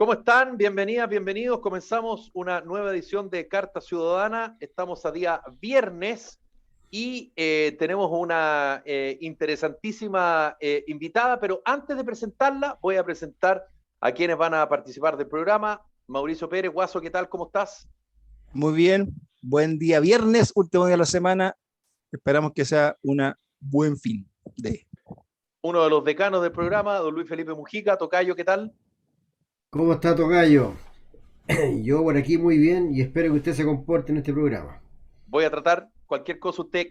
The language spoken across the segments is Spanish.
¿Cómo están? Bienvenidas, bienvenidos. Comenzamos una nueva edición de Carta Ciudadana. Estamos a día viernes y tenemos una interesantísima invitada, pero antes de presentarla, voy a presentar a quienes van a participar del programa. Mauricio Pérez, Guaso, ¿qué tal? ¿Cómo estás? Muy bien, buen día viernes, último día de la semana. Esperamos que sea un buen fin de. Uno de los decanos del programa, don Luis Felipe Mujica. Tocayo, ¿qué tal? ¿Cómo está, tocayo? Yo por aquí muy bien y espero que usted se comporte en este programa. Voy a tratar cualquier cosa, usted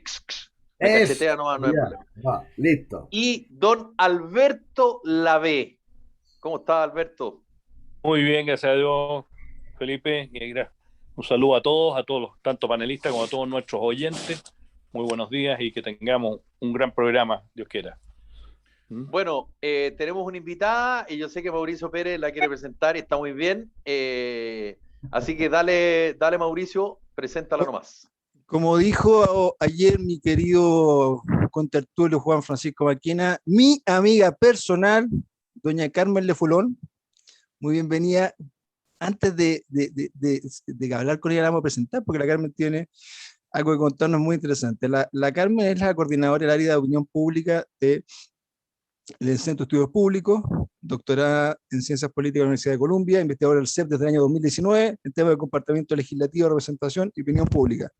me Es, cachetea, no hay ya, problema. va, listo. Y don Alberto Lavé. ¿Cómo está, Alberto? Muy bien, gracias a Dios, Felipe. Un saludo a todos los, tanto panelistas como a todos nuestros oyentes. Muy buenos días y que tengamos un gran programa, Dios quiera. Bueno, tenemos una invitada y yo sé que Mauricio Pérez la quiere presentar y está muy bien. Así que dale, Mauricio, preséntala nomás. Como dijo ayer mi querido contertulio Juan Francisco Maquena, mi amiga personal, doña Carmen Lefulón, muy bienvenida. Antes de hablar con ella, la vamos a presentar porque la Carmen tiene algo que contarnos muy interesante. La Carmen es la coordinadora del área de opinión pública del Centro de Estudios Públicos, doctorada en Ciencias Políticas de la Universidad de Columbia, investigadora del CEP desde el año 2019 en temas de comportamiento legislativo, representación y opinión pública.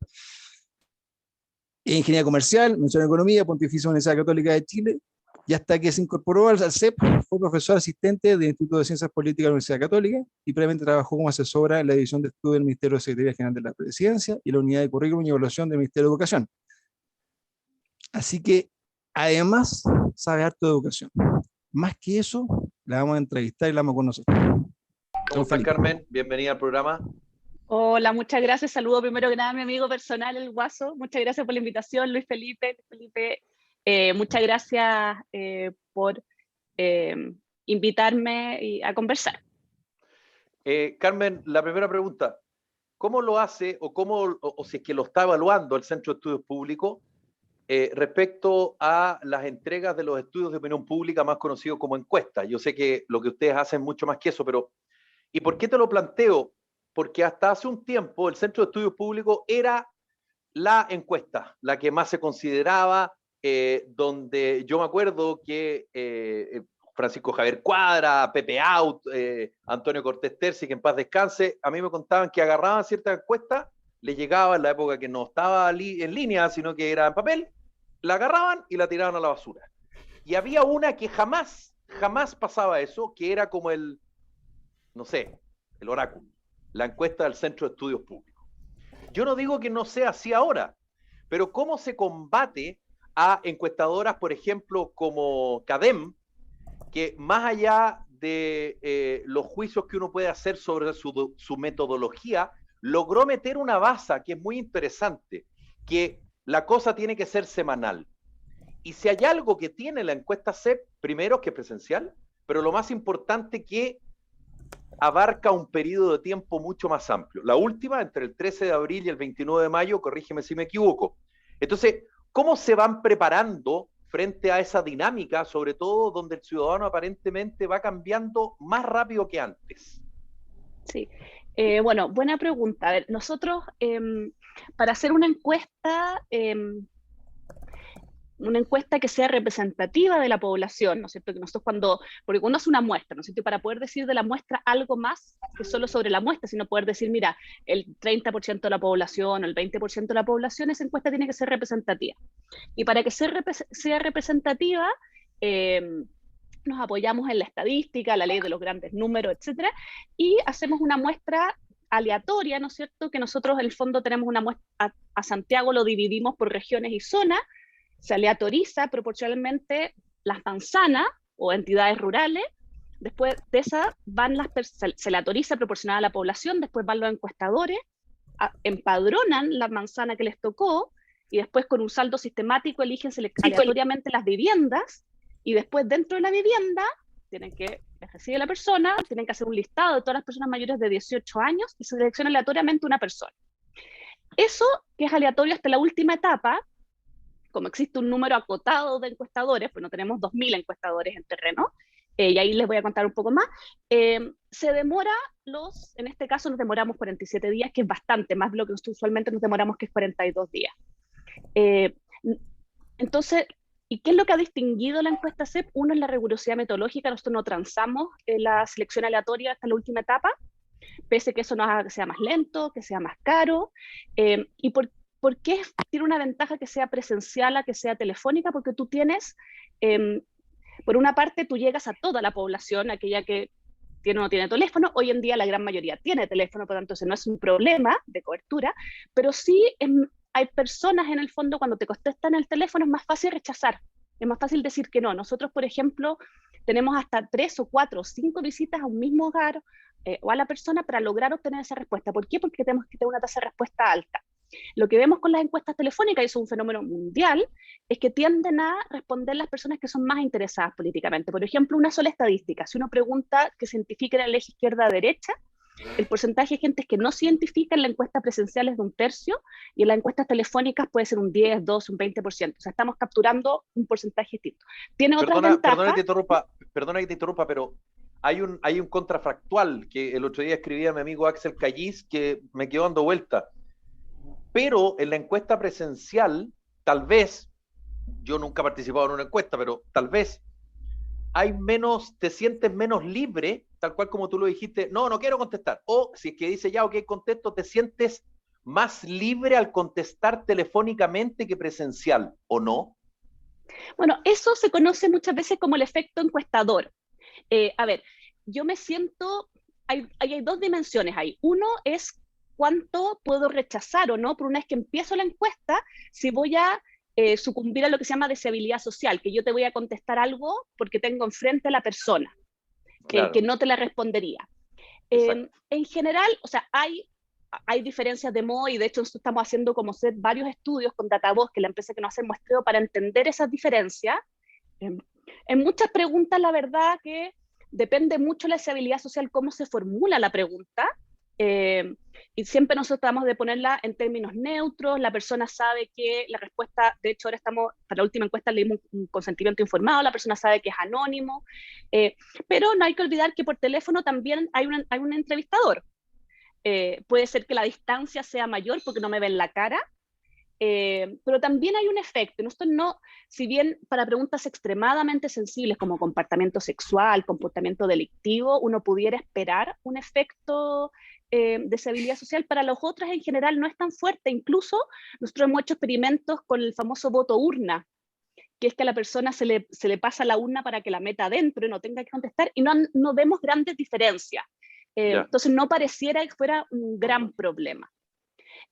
Ingeniería comercial, mención en economía, Pontificia Universidad Católica de Chile, y hasta que se incorporó al CEP, fue profesor asistente del Instituto de Ciencias Políticas de la Universidad Católica y previamente trabajó como asesora en la División de Estudio del Ministerio de Secretaría General de la Presidencia y la Unidad de Currículum y Evaluación del Ministerio de Educación. Así que, además, sabe harto de educación. Más que eso, la vamos a entrevistar y la vamos a conocer. ¿Cómo estás, Carmen? Bienvenida al programa. Hola, muchas gracias. Saludo primero que nada a mi amigo personal, el Guaso. Muchas gracias por la invitación, Luis Felipe. Muchas gracias por invitarme a conversar. Carmen, la primera pregunta, ¿cómo lo hace o si es que lo está evaluando el Centro de Estudios Públicos respecto a las entregas de los estudios de opinión pública más conocidos como encuestas? Yo sé que lo que ustedes hacen es mucho más que eso, pero ¿y por qué te lo planteo? Porque hasta hace un tiempo el Centro de Estudios Públicos era la encuesta, la que más se consideraba, donde yo me acuerdo que Francisco Javier Cuadra, Pepe Out, Antonio Cortés Terzi, que en paz descanse, a mí me contaban que agarraban ciertas encuestas, le llegaba en la época que no estaba en línea, sino que era en papel, la agarraban y la tiraban a la basura. Y había una que jamás pasaba eso, que era como el, no sé, el oráculo, la encuesta del Centro de Estudios Públicos. Yo no digo que no sea así ahora, pero ¿cómo se combate a encuestadoras, por ejemplo, como CADEM, que más allá de los juicios que uno puede hacer sobre su metodología, logró meter una baza que es muy interesante, que la cosa tiene que ser semanal? Y si hay algo que tiene la encuesta CEP, primero es que es presencial, pero lo más importante que abarca un periodo de tiempo mucho más amplio. La última, entre el 13 de abril y el 29 de mayo, corrígeme si me equivoco. Entonces, ¿cómo se van preparando frente a esa dinámica, sobre todo donde el ciudadano aparentemente va cambiando más rápido que antes? Sí, bueno, buena pregunta. A ver, nosotros, para hacer una encuesta que sea representativa de la población, ¿no es cierto? Que nosotros porque cuando hace una muestra, ¿no es cierto? Para poder decir de la muestra algo más que solo sobre la muestra, sino poder decir, mira, el 30% de la población o el 20% de la población, esa encuesta tiene que ser representativa. Y para que sea representativa, nos apoyamos en la estadística, la ley de los grandes números, etcétera, y hacemos una muestra aleatoria, ¿no es cierto? Que nosotros en el fondo tenemos una muestra, a Santiago lo dividimos por regiones y zonas, se aleatoriza proporcionalmente las manzanas o entidades rurales, después de esa se aleatoriza proporcionada a la población, después van los encuestadores, empadronan la manzana que les tocó y después con un saldo sistemático eligen aleatoriamente las viviendas y después dentro de la vivienda les recibe la persona, tienen que hacer un listado de todas las personas mayores de 18 años y se selecciona aleatoriamente una persona. Eso, que es aleatorio hasta la última etapa, como existe un número acotado de encuestadores, pues no tenemos 2000 encuestadores en terreno, y ahí les voy a contar un poco más. Se demora en este caso nos demoramos 47 días, que es bastante, más de lo que usualmente nos demoramos, que es 42 días. Eh, entonces, ¿y qué es lo que ha distinguido la encuesta CEP? Uno es la rigurosidad metodológica. Nosotros no transamos la selección aleatoria hasta la última etapa, pese a que eso nos haga que sea más lento, que sea más caro. ¿Y por qué tiene una ventaja que sea presencial a que sea telefónica? Porque tú tienes, por una parte, tú llegas a toda la población, aquella que tiene o no tiene teléfono. Hoy en día la gran mayoría tiene teléfono, por lo tanto, no es un problema de cobertura, pero sí hay personas en el fondo, cuando te contestan el teléfono es más fácil rechazar, es más fácil decir que no. Nosotros, por ejemplo, tenemos hasta 3 o 4 o 5 visitas a un mismo hogar o a la persona para lograr obtener esa respuesta. ¿Por qué? Porque tenemos que tener una tasa de respuesta alta. Lo que vemos con las encuestas telefónicas, y eso es un fenómeno mundial, es que tienden a responder las personas que son más interesadas políticamente. Por ejemplo, una sola estadística: si uno pregunta que se identifique en el eje izquierda-derecha, el porcentaje de gente que no se identifica en la encuesta presencial es de 1/3, y en las encuestas telefónicas puede ser un 10, 12, un 20%. O sea, estamos capturando un porcentaje distinto. Tiene otras ventajas. Perdona que te interrumpa, pero hay un contrafactual que el otro día escribía mi amigo Axel Callis, que me quedó dando vuelta. Pero en la encuesta presencial, tal vez, yo nunca he participado en una encuesta, pero tal vez te sientes menos libre, tal cual como tú lo dijiste, no quiero contestar. O si es que dice ya, ok, contesto, te sientes más libre al contestar telefónicamente que presencial, ¿o no? Bueno, eso se conoce muchas veces como el efecto encuestador. A ver, yo me siento, hay 2 dimensiones ahí. Uno es cuánto puedo rechazar o no, por una vez que empiezo la encuesta, si voy a sucumbir a lo que se llama deseabilidad social, que yo te voy a contestar algo porque tengo enfrente a la persona, claro, que no te la respondería. En general, o sea, hay diferencias de modo, y de hecho nosotros estamos haciendo como varios estudios con Datavoz, que es la empresa que nos hace el muestreo, para entender esas diferencias. En muchas preguntas, la verdad que depende mucho de la deseabilidad social, cómo se formula la pregunta. Y siempre nosotros tratamos de ponerla en términos neutros. La persona sabe que la respuesta, de hecho ahora para la última encuesta leímos un consentimiento informado, la persona sabe que es anónimo, pero no hay que olvidar que por teléfono también hay un entrevistador. Puede ser que la distancia sea mayor porque no me ven la cara, pero también hay un efecto. Nosotros no, si bien para preguntas extremadamente sensibles como comportamiento sexual, comportamiento delictivo, uno pudiera esperar un efecto de deseabilidad social, para los otros en general no es tan fuerte. Incluso nosotros hemos hecho experimentos con el famoso voto urna, que es que a la persona se le pasa la urna para que la meta adentro y no tenga que contestar, y no vemos grandes diferencias. Entonces no pareciera que fuera un gran problema.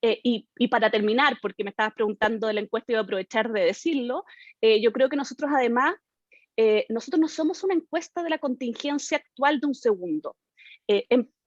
Y para terminar, porque me estabas preguntando de la encuesta y voy a aprovechar de decirlo, yo creo que nosotros además, nosotros no somos una encuesta de la contingencia actual de un segundo.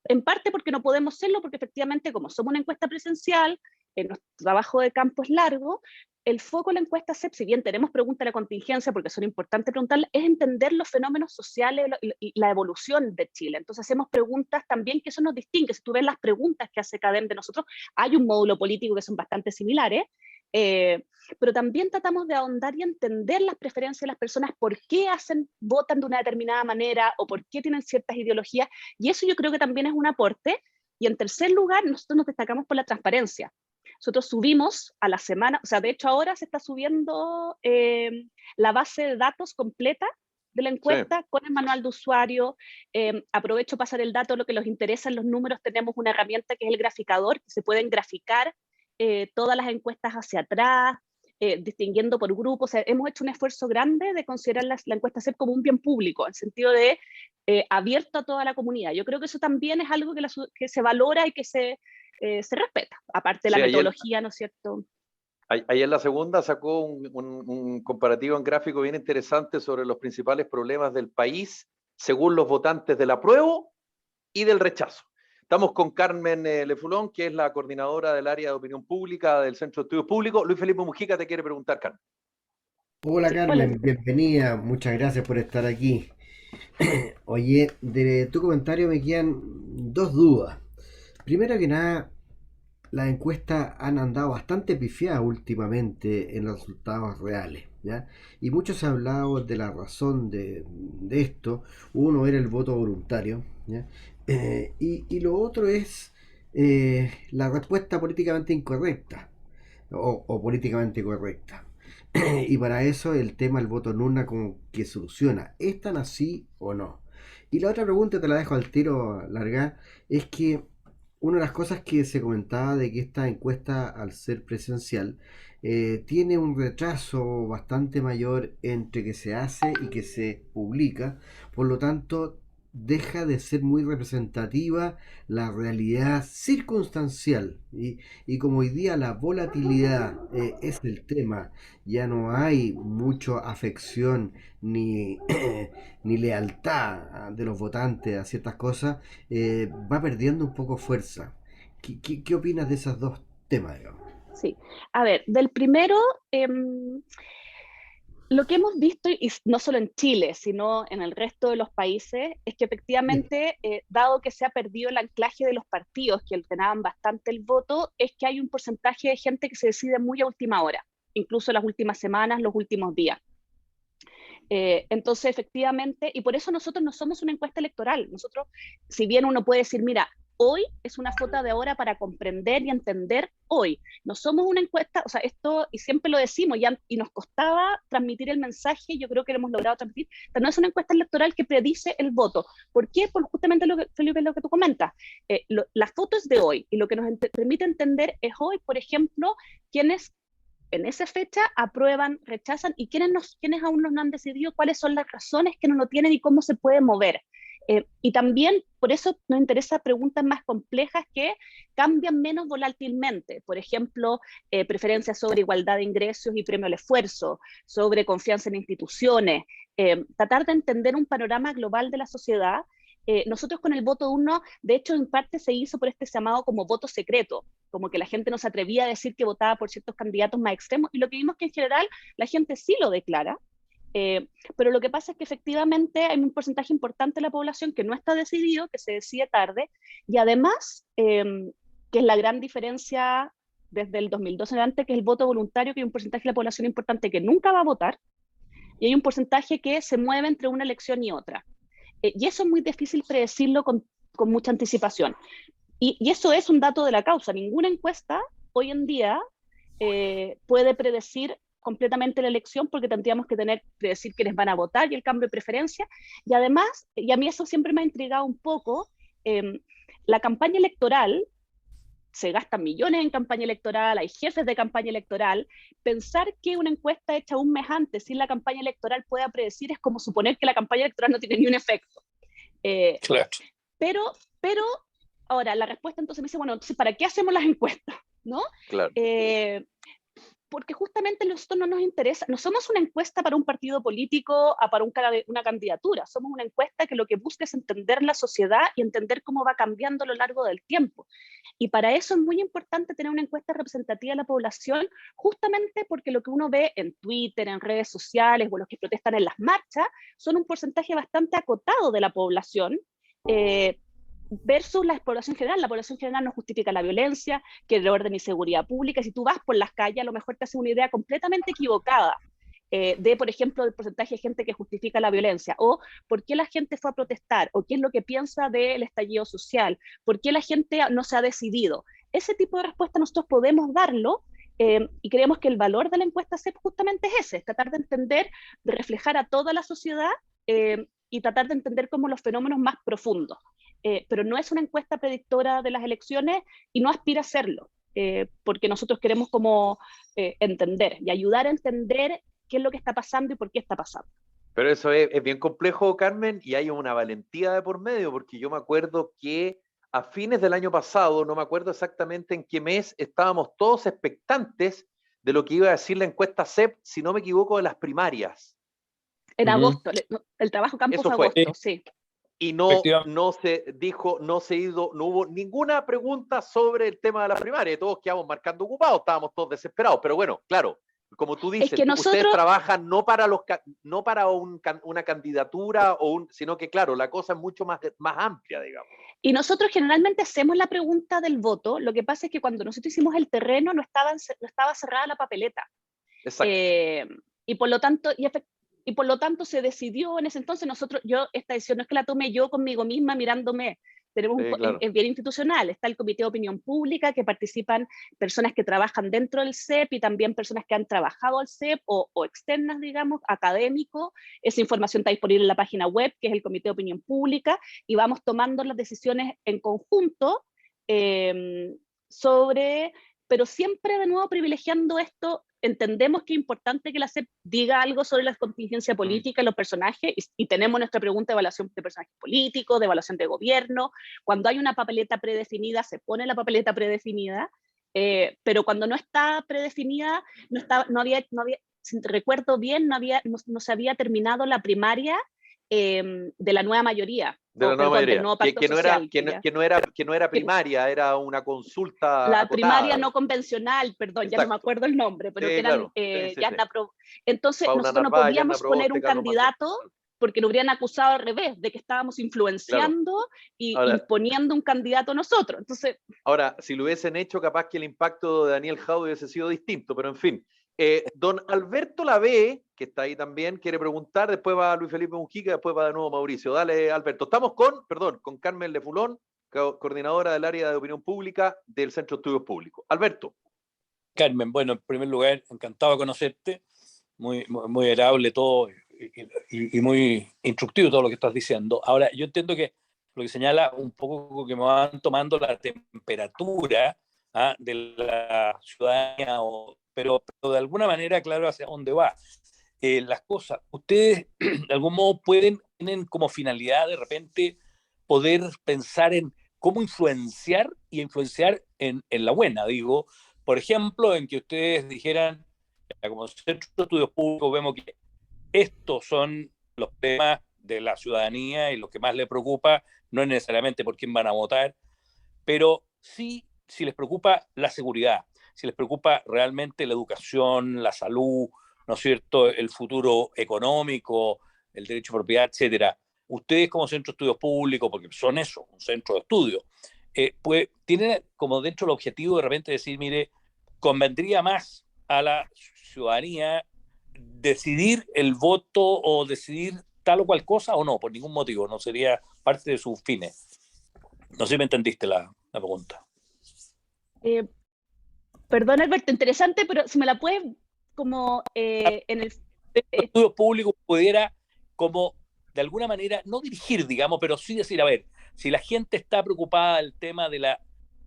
En parte porque no podemos serlo, porque efectivamente como somos una encuesta presencial, nuestro trabajo de campo es largo. El foco de la encuesta CEP, si bien tenemos preguntas de la contingencia, porque son importantes preguntarlas, es entender los fenómenos sociales y la evolución de Chile. Entonces hacemos preguntas también que eso nos distingue. Si tú ves las preguntas que hace CADEM de nosotros, hay un módulo político que son bastante similares, pero también tratamos de ahondar y entender las preferencias de las personas, por qué votan de una determinada manera o por qué tienen ciertas ideologías, y eso yo creo que también es un aporte. Y en tercer lugar, nosotros nos destacamos por la transparencia. Nosotros subimos a la semana, o sea, de hecho ahora se está subiendo la base de datos completa de la encuesta, sí, con el manual de usuario. Aprovecho para pasar el dato, lo que nos interesa en los números. Tenemos una herramienta que es el graficador, que se pueden graficar todas las encuestas hacia atrás, distinguiendo por grupos. O sea, hemos hecho un esfuerzo grande de considerar la encuesta CEP como un bien público, en el sentido de abierto a toda la comunidad. Yo creo que eso también es algo que se valora y que se respeta, aparte de la metodología, ¿no es cierto? Ayer la segunda sacó un comparativo en gráfico bien interesante sobre los principales problemas del país según los votantes del apruebo y del rechazo. Estamos con Carmen Lefulón, que es la coordinadora del área de opinión pública del Centro de Estudios Públicos. Luis Felipe Mujica te quiere preguntar, Carmen. Hola Carmen, bienvenida, muchas gracias por estar aquí. Oye, de tu comentario me quedan 2 dudas. Primero que nada, las encuestas han andado bastante pifiadas últimamente en los resultados reales, ¿ya? Y mucho se ha hablado de la razón de esto. Uno era el voto voluntario, ¿ya? Y lo otro es la respuesta políticamente incorrecta o políticamente correcta. Y para eso el tema del voto nula como que soluciona, ¿es tan así o no? Y la otra pregunta, te la dejo al tiro larga, es que una de las cosas que se comentaba de que esta encuesta, al ser presencial, tiene un retraso bastante mayor entre que se hace y que se publica, por lo tanto deja de ser muy representativa la realidad circunstancial. Y como hoy día la volatilidad es el tema, ya no hay mucha afección ni, ni lealtad de los votantes a ciertas cosas, va perdiendo un poco fuerza. ¿Qué opinas de esos dos temas, digamos? Sí. A ver, del primero, lo que hemos visto, y no solo en Chile, sino en el resto de los países, es que efectivamente, dado que se ha perdido el anclaje de los partidos que ordenaban bastante el voto, es que hay un porcentaje de gente que se decide muy a última hora, incluso las últimas semanas, los últimos días. Entonces, efectivamente, y por eso nosotros no somos una encuesta electoral. Nosotros, si bien uno puede decir, mira, hoy es una foto de ahora para comprender y entender hoy. No somos una encuesta, o sea, esto, y siempre lo decimos, y nos costaba transmitir el mensaje, yo creo que lo hemos logrado transmitir, pero no es una encuesta electoral que predice el voto. ¿Por qué? Por justamente lo que, Felipe, lo que tú comentas. La foto es de hoy, y lo que nos permite entender es hoy, por ejemplo, quiénes en esa fecha aprueban, rechazan, y quienes aún no han decidido cuáles son las razones que no lo tienen y cómo se puede mover. Y también por eso nos interesa preguntas más complejas que cambian menos volátilmente. Por ejemplo, preferencias sobre igualdad de ingresos y premio al esfuerzo, sobre confianza en instituciones, tratar de entender un panorama global de la sociedad. Nosotros con el voto 1, de hecho, en parte se hizo por este llamado como voto secreto, como que la gente no se atrevía a decir que votaba por ciertos candidatos más extremos, y lo que vimos que en general la gente sí lo declara, pero lo que pasa es que efectivamente hay un porcentaje importante de la población que no está decidido, que se decide tarde, y además, que es la gran diferencia desde el 2012 en adelante, que es el voto voluntario, que hay un porcentaje de la población importante que nunca va a votar, y hay un porcentaje que se mueve entre una elección y otra. Y eso es muy difícil predecirlo con mucha anticipación. Y eso es un dato de la causa. Ninguna encuesta hoy en día puede predecir completamente la elección, porque tendríamos que predecir quiénes van a votar y el cambio de preferencia. Y además, y a mí eso siempre me ha intrigado un poco, la campaña electoral, se gastan millones en campaña electoral, hay jefes de campaña electoral. Pensar que una encuesta hecha un mes antes sin la campaña electoral pueda predecir es como suponer que la campaña electoral no tiene ni un efecto. Claro. Pero ahora la respuesta entonces me dice, bueno, entonces, ¿para qué hacemos las encuestas? ¿No? Claro. Porque justamente a nosotros no nos interesa, no somos una encuesta para un partido político, para una candidatura, somos una encuesta que lo que busca es entender la sociedad y entender cómo va cambiando a lo largo del tiempo. Y para eso es muy importante tener una encuesta representativa de la población, justamente porque lo que uno ve en Twitter, en redes sociales, o los que protestan en las marchas, son un porcentaje bastante acotado de la población, versus la población general. La población general no justifica la violencia, quiere el orden y seguridad pública. Si tú vas por las calles, a lo mejor te hace una idea completamente equivocada de, por ejemplo, el porcentaje de gente que justifica la violencia, o por qué la gente fue a protestar, o qué es lo que piensa del estallido social, por qué la gente no se ha decidido. Ese tipo de respuesta nosotros podemos darlo, y creemos que el valor de la encuesta CEP justamente es ese, es tratar de entender, de reflejar a toda la sociedad, y tratar de entender como los fenómenos más profundos. Pero no es una encuesta predictora de las elecciones y no aspira a serlo, porque nosotros queremos como entender y ayudar a entender qué es lo que está pasando y por qué está pasando. Pero eso es bien complejo, Carmen, y hay una valentía de por medio, porque yo me acuerdo que a fines del año pasado, no me acuerdo exactamente en qué mes, estábamos todos expectantes de lo que iba a decir la encuesta CEP, si no me equivoco, de las primarias. En agosto, el trabajo campo fue agosto, sí. Y no se dijo, no hubo ninguna pregunta sobre el tema de la primaria. Todos quedamos marcando ocupados, estábamos todos desesperados. Pero bueno, claro, como tú dices, que nosotros, ustedes trabajan no para una candidatura, sino que, claro, la cosa es mucho más amplia, digamos. Y nosotros generalmente hacemos la pregunta del voto. Lo que pasa es que cuando nosotros hicimos el terreno no estaba cerrada la papeleta. Exacto. Y por lo tanto se decidió en ese entonces, esta decisión no es que la tome yo conmigo misma mirándome. Claro. Es bien institucional, está el Comité de Opinión Pública, que participan personas que trabajan dentro del CEP y también personas que han trabajado al CEP o externas, digamos, académicos. Esa información está disponible en la página web, que es el Comité de Opinión Pública, y vamos tomando las decisiones en conjunto pero siempre de nuevo privilegiando esto. Entendemos que es importante que la CEP diga algo sobre la contingencia política y los personajes, y tenemos nuestra pregunta de evaluación de personajes políticos, de evaluación de gobierno. Cuando hay una papeleta predefinida, se pone la papeleta predefinida, pero cuando no está predefinida, no había, si recuerdo bien, no se había terminado la primaria de la nueva mayoría. De la nueva mayoría, del nuevo pacto social, que no era primaria, era una consulta la acotada. Primaria no convencional, perdón, Exacto. Ya no me acuerdo el nombre, pero sí, que eran claro. Entonces Paula nosotros Narváez, no podíamos poner un candidato porque nos hubieran acusado al revés, de que estábamos influenciando y imponiendo un candidato nosotros. Entonces, ahora, si lo hubiesen hecho, capaz que el impacto de Daniel Jaude hubiese sido distinto, pero en fin. Don Alberto Lavé, que está ahí también, quiere preguntar, después va Luis Felipe Mujica, después va de nuevo Mauricio. Dale, Alberto. Estamos con Carmen Lefulón, coordinadora del área de opinión pública del Centro de Estudios Públicos. Alberto. Carmen, bueno, en primer lugar, encantado de conocerte, muy agradable todo y muy instructivo todo lo que estás diciendo. Ahora, yo entiendo que lo que señala un poco que me van tomando la temperatura de la ciudadanía, pero de alguna manera, claro, hacia dónde va las cosas. Ustedes, de algún modo, tienen como finalidad de repente poder pensar en cómo influenciar y influenciar en la buena, digo, por ejemplo, en que ustedes dijeran, como Centro de Estudios Públicos, vemos que estos son los temas de la ciudadanía y lo que más les preocupa, no es necesariamente por quién van a votar, pero sí, si les preocupa la seguridad, si les preocupa realmente la educación, la salud, ¿no es cierto?, el futuro económico, el derecho a propiedad, etcétera. Ustedes como Centro de Estudios Públicos, porque son eso, un centro de estudio, pues tienen como dentro el objetivo de repente decir, mire, convendría más a la ciudadanía decidir el voto o decidir tal o cual cosa o no, por ningún motivo, no sería parte de sus fines. No sé si me entendiste la pregunta. Perdón, Alberto, interesante, pero si me la puedes como en el estudio público pudiera como de alguna manera no dirigir, digamos, pero sí decir, a ver, si la gente está preocupada del tema de la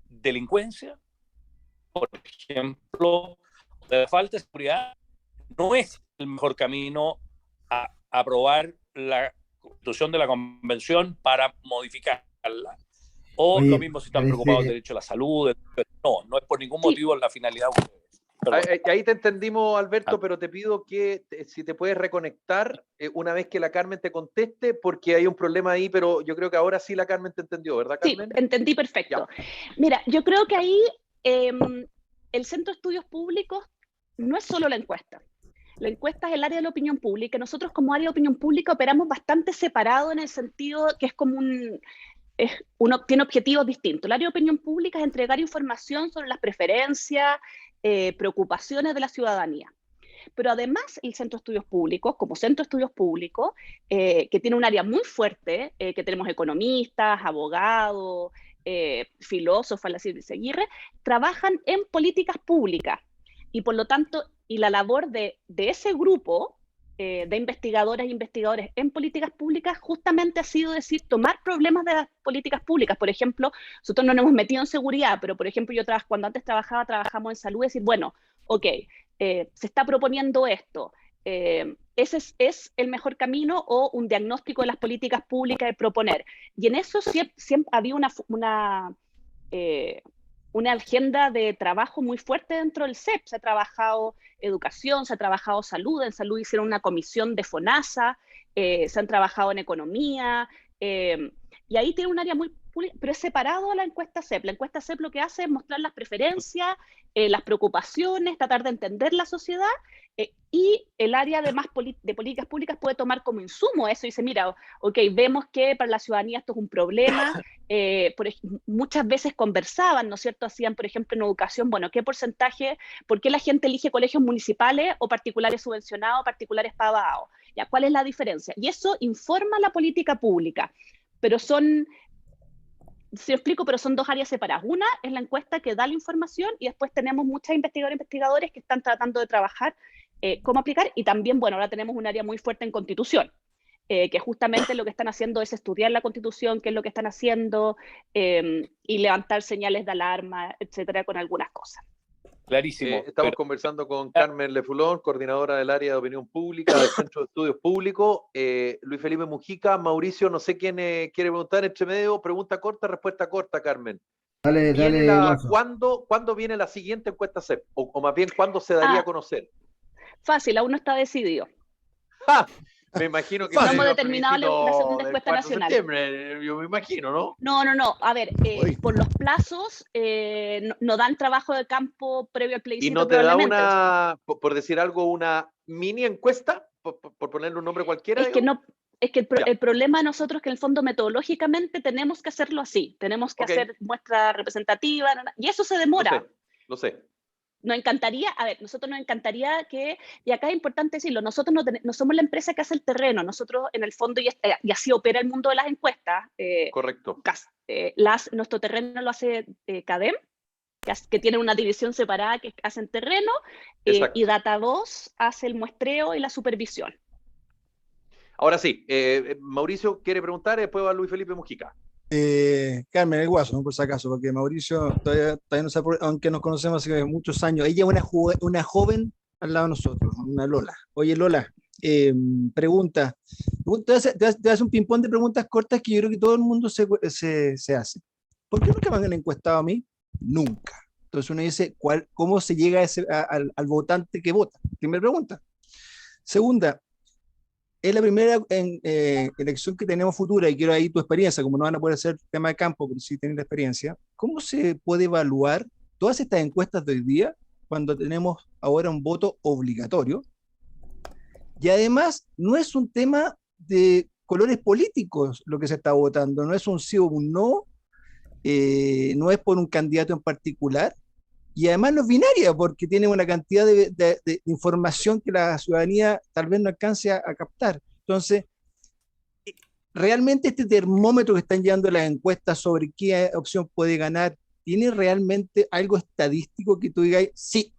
delincuencia, por ejemplo, de la falta de seguridad, no es el mejor camino a aprobar la constitución de la convención para modificarla. O lo mismo si están preocupados del derecho a la salud. No es por ningún motivo la finalidad. Ahí te entendimos, Alberto, pero te pido que si te puedes reconectar una vez que la Carmen te conteste, porque hay un problema ahí, pero yo creo que ahora sí la Carmen te entendió, ¿verdad, Carmen? Sí, entendí perfecto. Ya. Mira, yo creo que ahí el Centro de Estudios Públicos no es solo la encuesta. La encuesta es el área de la opinión pública. Nosotros como área de opinión pública operamos bastante separado en el sentido que es como uno tiene objetivos distintos. El área de opinión pública es entregar información sobre las preferencias, preocupaciones de la ciudadanía. Pero además el Centro de Estudios Públicos, como Centro de Estudios Públicos, que tiene un área muy fuerte, que tenemos economistas, abogados, filósofos, la Silvia Aguirre, trabajan en políticas públicas. Y por lo tanto, y la labor de ese grupo de investigadoras e investigadores en políticas públicas justamente ha sido tomar problemas de las políticas públicas. Por ejemplo, nosotros no nos hemos metido en seguridad, pero por ejemplo cuando antes trabajamos en salud, decir, bueno, ok, se está proponiendo esto, ¿ese es el mejor camino o un diagnóstico de las políticas públicas de proponer? Y en eso siempre había una agenda de trabajo muy fuerte dentro del CEP. Se ha trabajado educación, se ha trabajado salud. En salud hicieron una comisión de FONASA, se han trabajado en economía. Y y ahí tiene un área muy, pero es separado a la encuesta CEP. La encuesta CEP lo que hace es mostrar las preferencias, las preocupaciones, tratar de entender la sociedad, y el área de de políticas públicas puede tomar como insumo eso y dice, mira, ok, vemos que para la ciudadanía esto es un problema, muchas veces conversaban, ¿no es cierto? Hacían, por ejemplo, en educación, bueno, ¿qué porcentaje, por qué la gente elige colegios municipales o particulares subvencionados, particulares pagados? ¿Ya? ¿Cuál es la diferencia? Y eso informa la política pública, pero son... Si lo explico, pero son dos áreas separadas. Una es la encuesta que da la información y después tenemos muchas investigadoras e investigadores que están tratando de trabajar cómo aplicar, y también, bueno, ahora tenemos un área muy fuerte en Constitución, que justamente lo que están haciendo es estudiar la Constitución, qué es lo que están haciendo, y levantar señales de alarma, etcétera, con algunas cosas. Clarísimo. Estamos conversando con Carmen Lefulón, coordinadora del área de opinión pública del Centro de Estudios Públicos. Luis Felipe Mujica, Mauricio, no sé quién quiere preguntar entre medio. Pregunta corta, respuesta corta, Carmen. Dale, ¿Cuándo viene la siguiente encuesta CEP? O más bien, ¿cuándo se daría a conocer? Fácil, aún no está decidido. ¡Ja! Me imagino que no hemos determinado la segunda encuesta nacional. Yo me imagino, ¿no? No. A ver, por los plazos no dan trabajo de campo previo al plebiscito. ¿Y no te da una, por decir algo, una mini encuesta? Por ponerle un nombre cualquiera. Es que no. Es que el problema de nosotros es que en el fondo metodológicamente tenemos que hacerlo así. Tenemos que hacer muestra representativa, y eso se demora. Lo sé. Nos encantaría, nosotros nos encantaría que, y acá es importante decirlo, nosotros no somos la empresa que hace el terreno, nosotros en el fondo, y así opera el mundo de las encuestas. Correcto. Nuestro terreno lo hace CADEM, que tiene una división separada que hacen terreno, y Datavoz hace el muestreo y la supervisión. Ahora sí, Mauricio quiere preguntar, y después va Luis Felipe Mujica. Carmen, el Guaso, ¿no? Por si acaso, porque Mauricio todavía no sabe, aunque nos conocemos hace muchos años. Ella es una joven al lado de nosotros, una Lola. Oye, Lola, pregunta. Te hace un ping-pong de preguntas cortas que yo creo que todo el mundo se hace. ¿Por qué nunca me han encuestado a mí? Nunca. Entonces uno dice, ¿cómo se llega al votante que vota? Primera pregunta. Segunda, es la primera elección que tenemos futura, y quiero ahí tu experiencia, como no van a poder hacer tema de campo, pero sí tienen la experiencia. ¿Cómo se puede evaluar todas estas encuestas de hoy día cuando tenemos ahora un voto obligatorio? Y además, no es un tema de colores políticos lo que se está votando, no es un sí o un no, no es por un candidato en particular, y además no es binaria, porque tiene una cantidad de información que la ciudadanía tal vez no alcance a captar. Entonces, ¿realmente este termómetro que están llevando las encuestas sobre qué opción puede ganar, tiene realmente algo estadístico que tú digas, sí,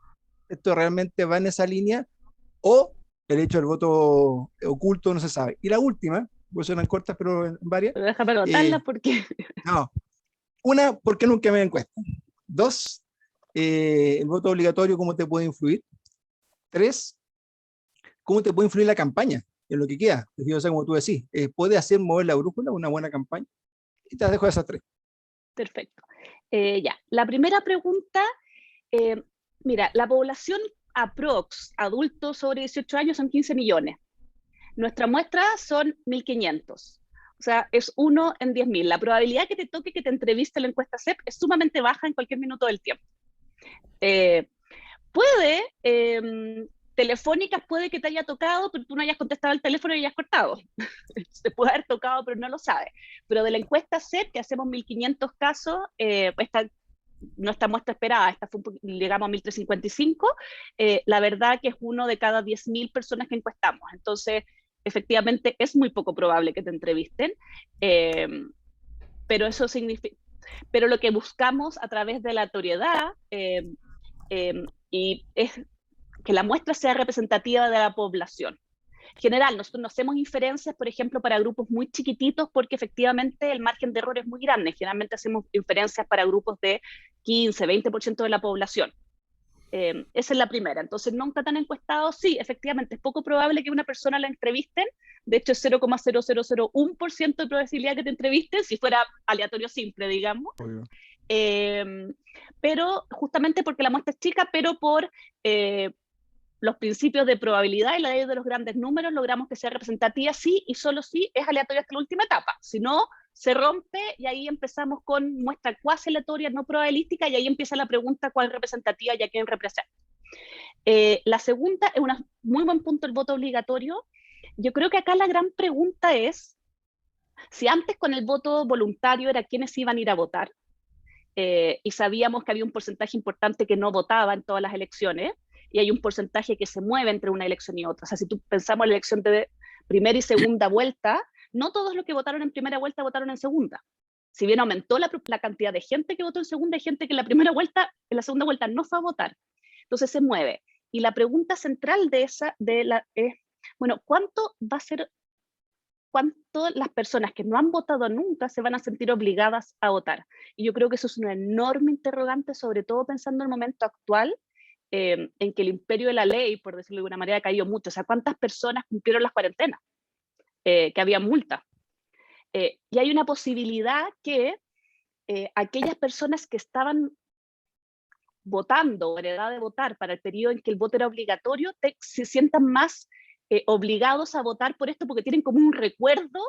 esto realmente va en esa línea? ¿O el hecho del voto oculto no se sabe? Y la última, pues son cortas, pero en varias. Pero déjame anotarlas porque... No. Una, ¿por qué nunca me encuestan? Dos, el voto obligatorio, ¿cómo te puede influir? Tres, ¿cómo te puede influir la campaña en lo que queda? O sea, como tú decís, ¿puede hacer mover la brújula una buena campaña? Y te dejo esas tres. Perfecto. Ya, la primera pregunta, mira, la población aprox, adultos sobre 18 años, son 15 millones. Nuestra muestra son 1.500. O sea, es 1 en 10.000. La probabilidad que te toque que te entreviste en la encuesta CEP es sumamente baja en cualquier minuto del tiempo. Telefónicas puede que te haya tocado, pero tú no hayas contestado el teléfono y hayas cortado. Te puede haber tocado, pero no lo sabes. Pero de la encuesta CEP, que hacemos 1.500 casos, nuestra muestra esperada, esta fue llegamos a 1.355, la verdad que es 1 de cada 10.000 personas que encuestamos. Entonces, efectivamente, es muy poco probable que te entrevisten, pero eso significa... Pero lo que buscamos a través de la notoriedad y es que la muestra sea representativa de la población. En general, nosotros no hacemos inferencias, por ejemplo, para grupos muy chiquititos, porque efectivamente el margen de error es muy grande. Generalmente hacemos inferencias para grupos de 15, 20% de la población. Esa es la primera. Entonces, nunca tan encuestados, sí, efectivamente, es poco probable que una persona la entrevisten. De hecho, es 0,0001% de probabilidad que te entrevisten, si fuera aleatorio simple, digamos. Pero justamente porque la muestra es chica, pero por los principios de probabilidad y la ley de los grandes números, logramos que sea representativa sí y solo sí es aleatoria hasta la última etapa. Si no, se rompe y ahí empezamos con muestra cuasi aleatoria, no probabilística, y ahí empieza la pregunta cuál es representativa y a quién representa. La segunda es un muy buen punto, el voto obligatorio. Yo creo que acá la gran pregunta es, si antes con el voto voluntario era quiénes iban a ir a votar, y sabíamos que había un porcentaje importante que no votaba en todas las elecciones, y hay un porcentaje que se mueve entre una elección y otra. O sea, si tú pensamos en la elección de primera y segunda vuelta, no todos los que votaron en primera vuelta votaron en segunda. Si bien aumentó la cantidad de gente que votó en segunda, hay gente que en la segunda vuelta no fue a votar. Entonces se mueve. Y la pregunta central de esa, es, bueno, ¿cuánto las personas que no han votado nunca se van a sentir obligadas a votar? Y yo creo que eso es una enorme interrogante, sobre todo pensando en el momento actual, en que el imperio de la ley, por decirlo de alguna manera, ha caído mucho. O sea, ¿cuántas personas cumplieron las cuarentenas? Que había multa. Y hay una posibilidad que aquellas personas que estaban votando o en edad de votar para el periodo en que el voto era obligatorio, se sientan más obligados a votar por esto, porque tienen como un recuerdo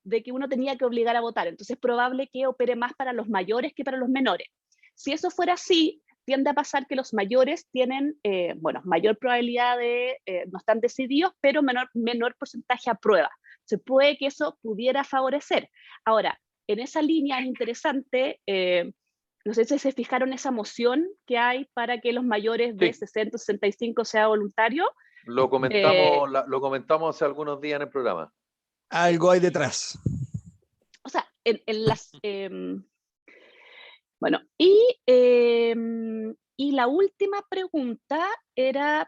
de que uno tenía que obligar a votar. Entonces es probable que opere más para los mayores que para los menores. Si eso fuera así, tiende a pasar que los mayores tienen, mayor probabilidad de, no están decididos, pero menor porcentaje aprueba. Se puede que eso pudiera favorecer. Ahora, en esa línea es interesante, no sé si se fijaron esa moción que hay para que los mayores de 60 o 65 sea voluntario. Lo comentamos hace algunos días en el programa. Algo hay detrás. O sea, en las... bueno, y la última pregunta era,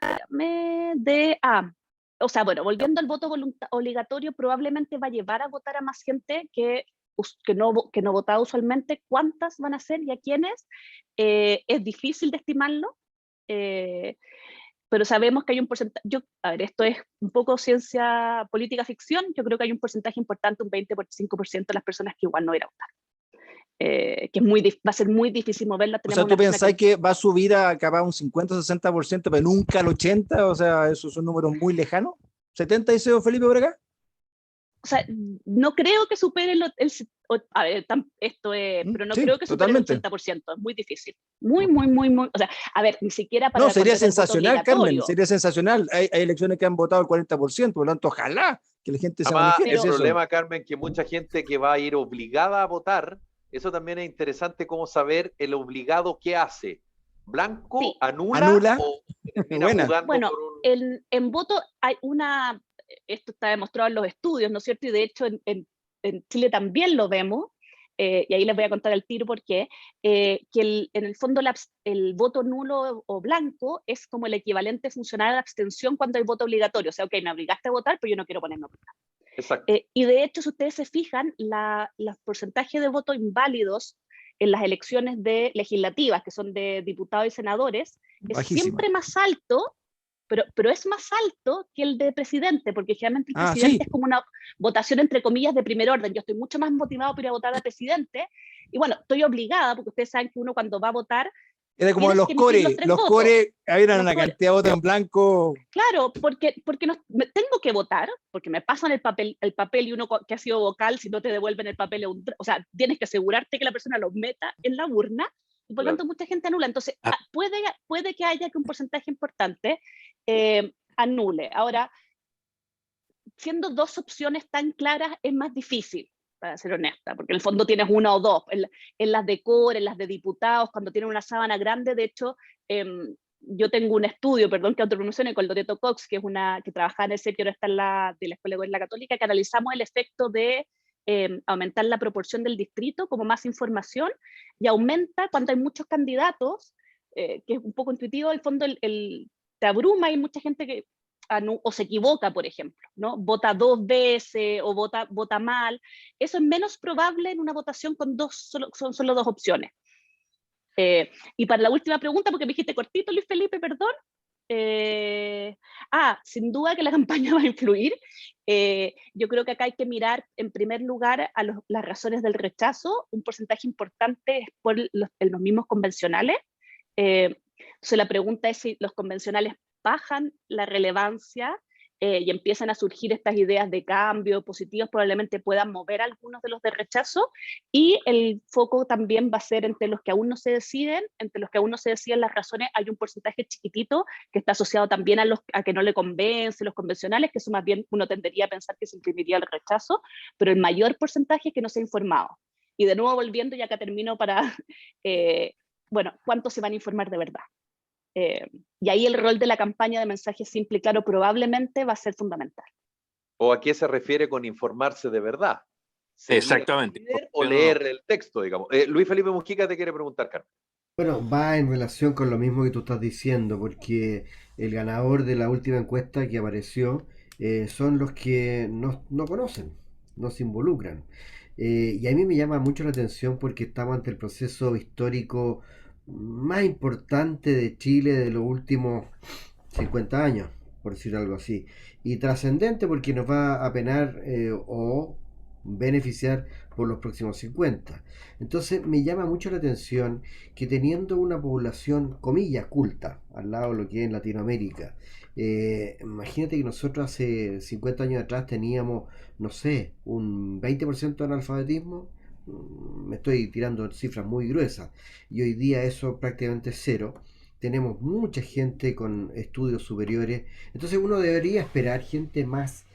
o sea, bueno, volviendo al voto obligatorio, probablemente va a llevar a votar a más gente que no votaba usualmente. ¿Cuántas van a ser y a quiénes? Es difícil de estimarlo, pero sabemos que hay un porcentaje. A ver, esto es un poco ciencia política ficción. Yo creo que hay un porcentaje importante, un 20-25% de las personas que igual no irán a votar. Que va a ser muy difícil moverla. O sea, ¿tú pensás que va a subir a acabar un 50-60%, pero nunca al 80%? O sea, esos son números muy lejanos. ¿70 dice Felipe por acá? O sea, no creo que supere a ver, esto es, pero no creo que supere totalmente. el 80%, es muy difícil. Muy, o sea, a ver, ni siquiera para... No, sería sensacional, Carmen, sería sensacional. Hay elecciones que han votado el 40%, por lo tanto, ojalá que la gente se manifieste. El problema, Carmen, que mucha gente que va a ir obligada a votar, eso también es interesante, cómo saber el obligado qué hace. ¿Blanco? Sí. ¿Anula? ¿O termina jugando? Bueno, en voto hay esto está demostrado en los estudios, ¿no es cierto? Y de hecho en Chile también lo vemos, y ahí les voy a contar el tiro por qué, que en el fondo el voto nulo o blanco es como el equivalente funcional a la abstención cuando hay voto obligatorio. O sea, ok, me obligaste a votar, pero yo no quiero ponerme a votar. Exacto. Y de hecho, si ustedes se fijan, los porcentajes de votos inválidos en las elecciones legislativas, que son de diputados y senadores, es siempre más alto, pero es más alto que el de presidente, porque generalmente el presidente es como una votación entre comillas de primer orden. Yo estoy mucho más motivado por ir a votar al presidente, y bueno, estoy obligada, porque ustedes saben que uno cuando va a votar... Era como los core, había una cantidad de votos en blanco. Claro, porque tengo que votar, porque me pasan el papel y uno que ha sido vocal, si no te devuelven el papel, o sea, tienes que asegurarte que la persona lo meta en la urna, y por lo tanto mucha gente anula. Entonces, puede que haya que un porcentaje importante anule. Ahora, siendo dos opciones tan claras, es más difícil, para ser honesta, porque en el fondo tienes una o dos. En las de core, en las de diputados, cuando tienen una sábana grande, de hecho, yo tengo un estudio, perdón que autopromocione, con Loreto Cox, que es que trabajaba en el CEP y ahora está de la Escuela de Gobierno Católica, que analizamos el efecto de aumentar la proporción del distrito como más información, y aumenta cuando hay muchos candidatos, que es un poco intuitivo. En el fondo te abruma, hay mucha gente que o se equivoca, por ejemplo, ¿no? Vota 2 veces o vota mal. Eso es menos probable en una votación con son solo dos opciones. Y para la última pregunta, porque me dijiste cortito, Luis Felipe, perdón. Sin duda que la campaña va a influir. Yo creo que acá hay que mirar en primer lugar a las razones del rechazo. Un porcentaje importante es por los mismos convencionales. Entonces la pregunta es si los convencionales bajan la relevancia y empiezan a surgir estas ideas de cambio positivos, probablemente puedan mover algunos de los de rechazo, y el foco también va a ser entre los que aún no se deciden, entre los que aún no se deciden las razones, hay un porcentaje chiquitito que está asociado también a que no le convence los convencionales, que eso más bien uno tendería a pensar que se imprimiría el rechazo, pero el mayor porcentaje es que no se ha informado. Y de nuevo volviendo, ya acá termino para, bueno, ¿cuántos se van a informar de verdad? Y ahí el rol de la campaña de mensaje simple y claro probablemente va a ser fundamental. ¿O a qué se refiere con informarse de verdad? Exactamente. Leer o leer el texto, digamos. Luis Felipe Mujica te quiere preguntar, Carmen. Bueno, va en relación con lo mismo que tú estás diciendo, porque el ganador de la última encuesta que apareció son los que no conocen, no se involucran. Y a mí me llama mucho la atención porque estamos ante el proceso histórico más importante de Chile de los últimos 50 años, por decir algo así. Y trascendente porque nos va a penar o beneficiar por los próximos 50. Entonces me llama mucho la atención que teniendo una población, comillas, culta, al lado de lo que es en Latinoamérica, imagínate que nosotros hace 50 años atrás teníamos, no sé, un 20% de analfabetismo, me estoy tirando cifras muy gruesas, y hoy día eso prácticamente es cero. Tenemos mucha gente con estudios superiores, entonces uno debería esperar gente más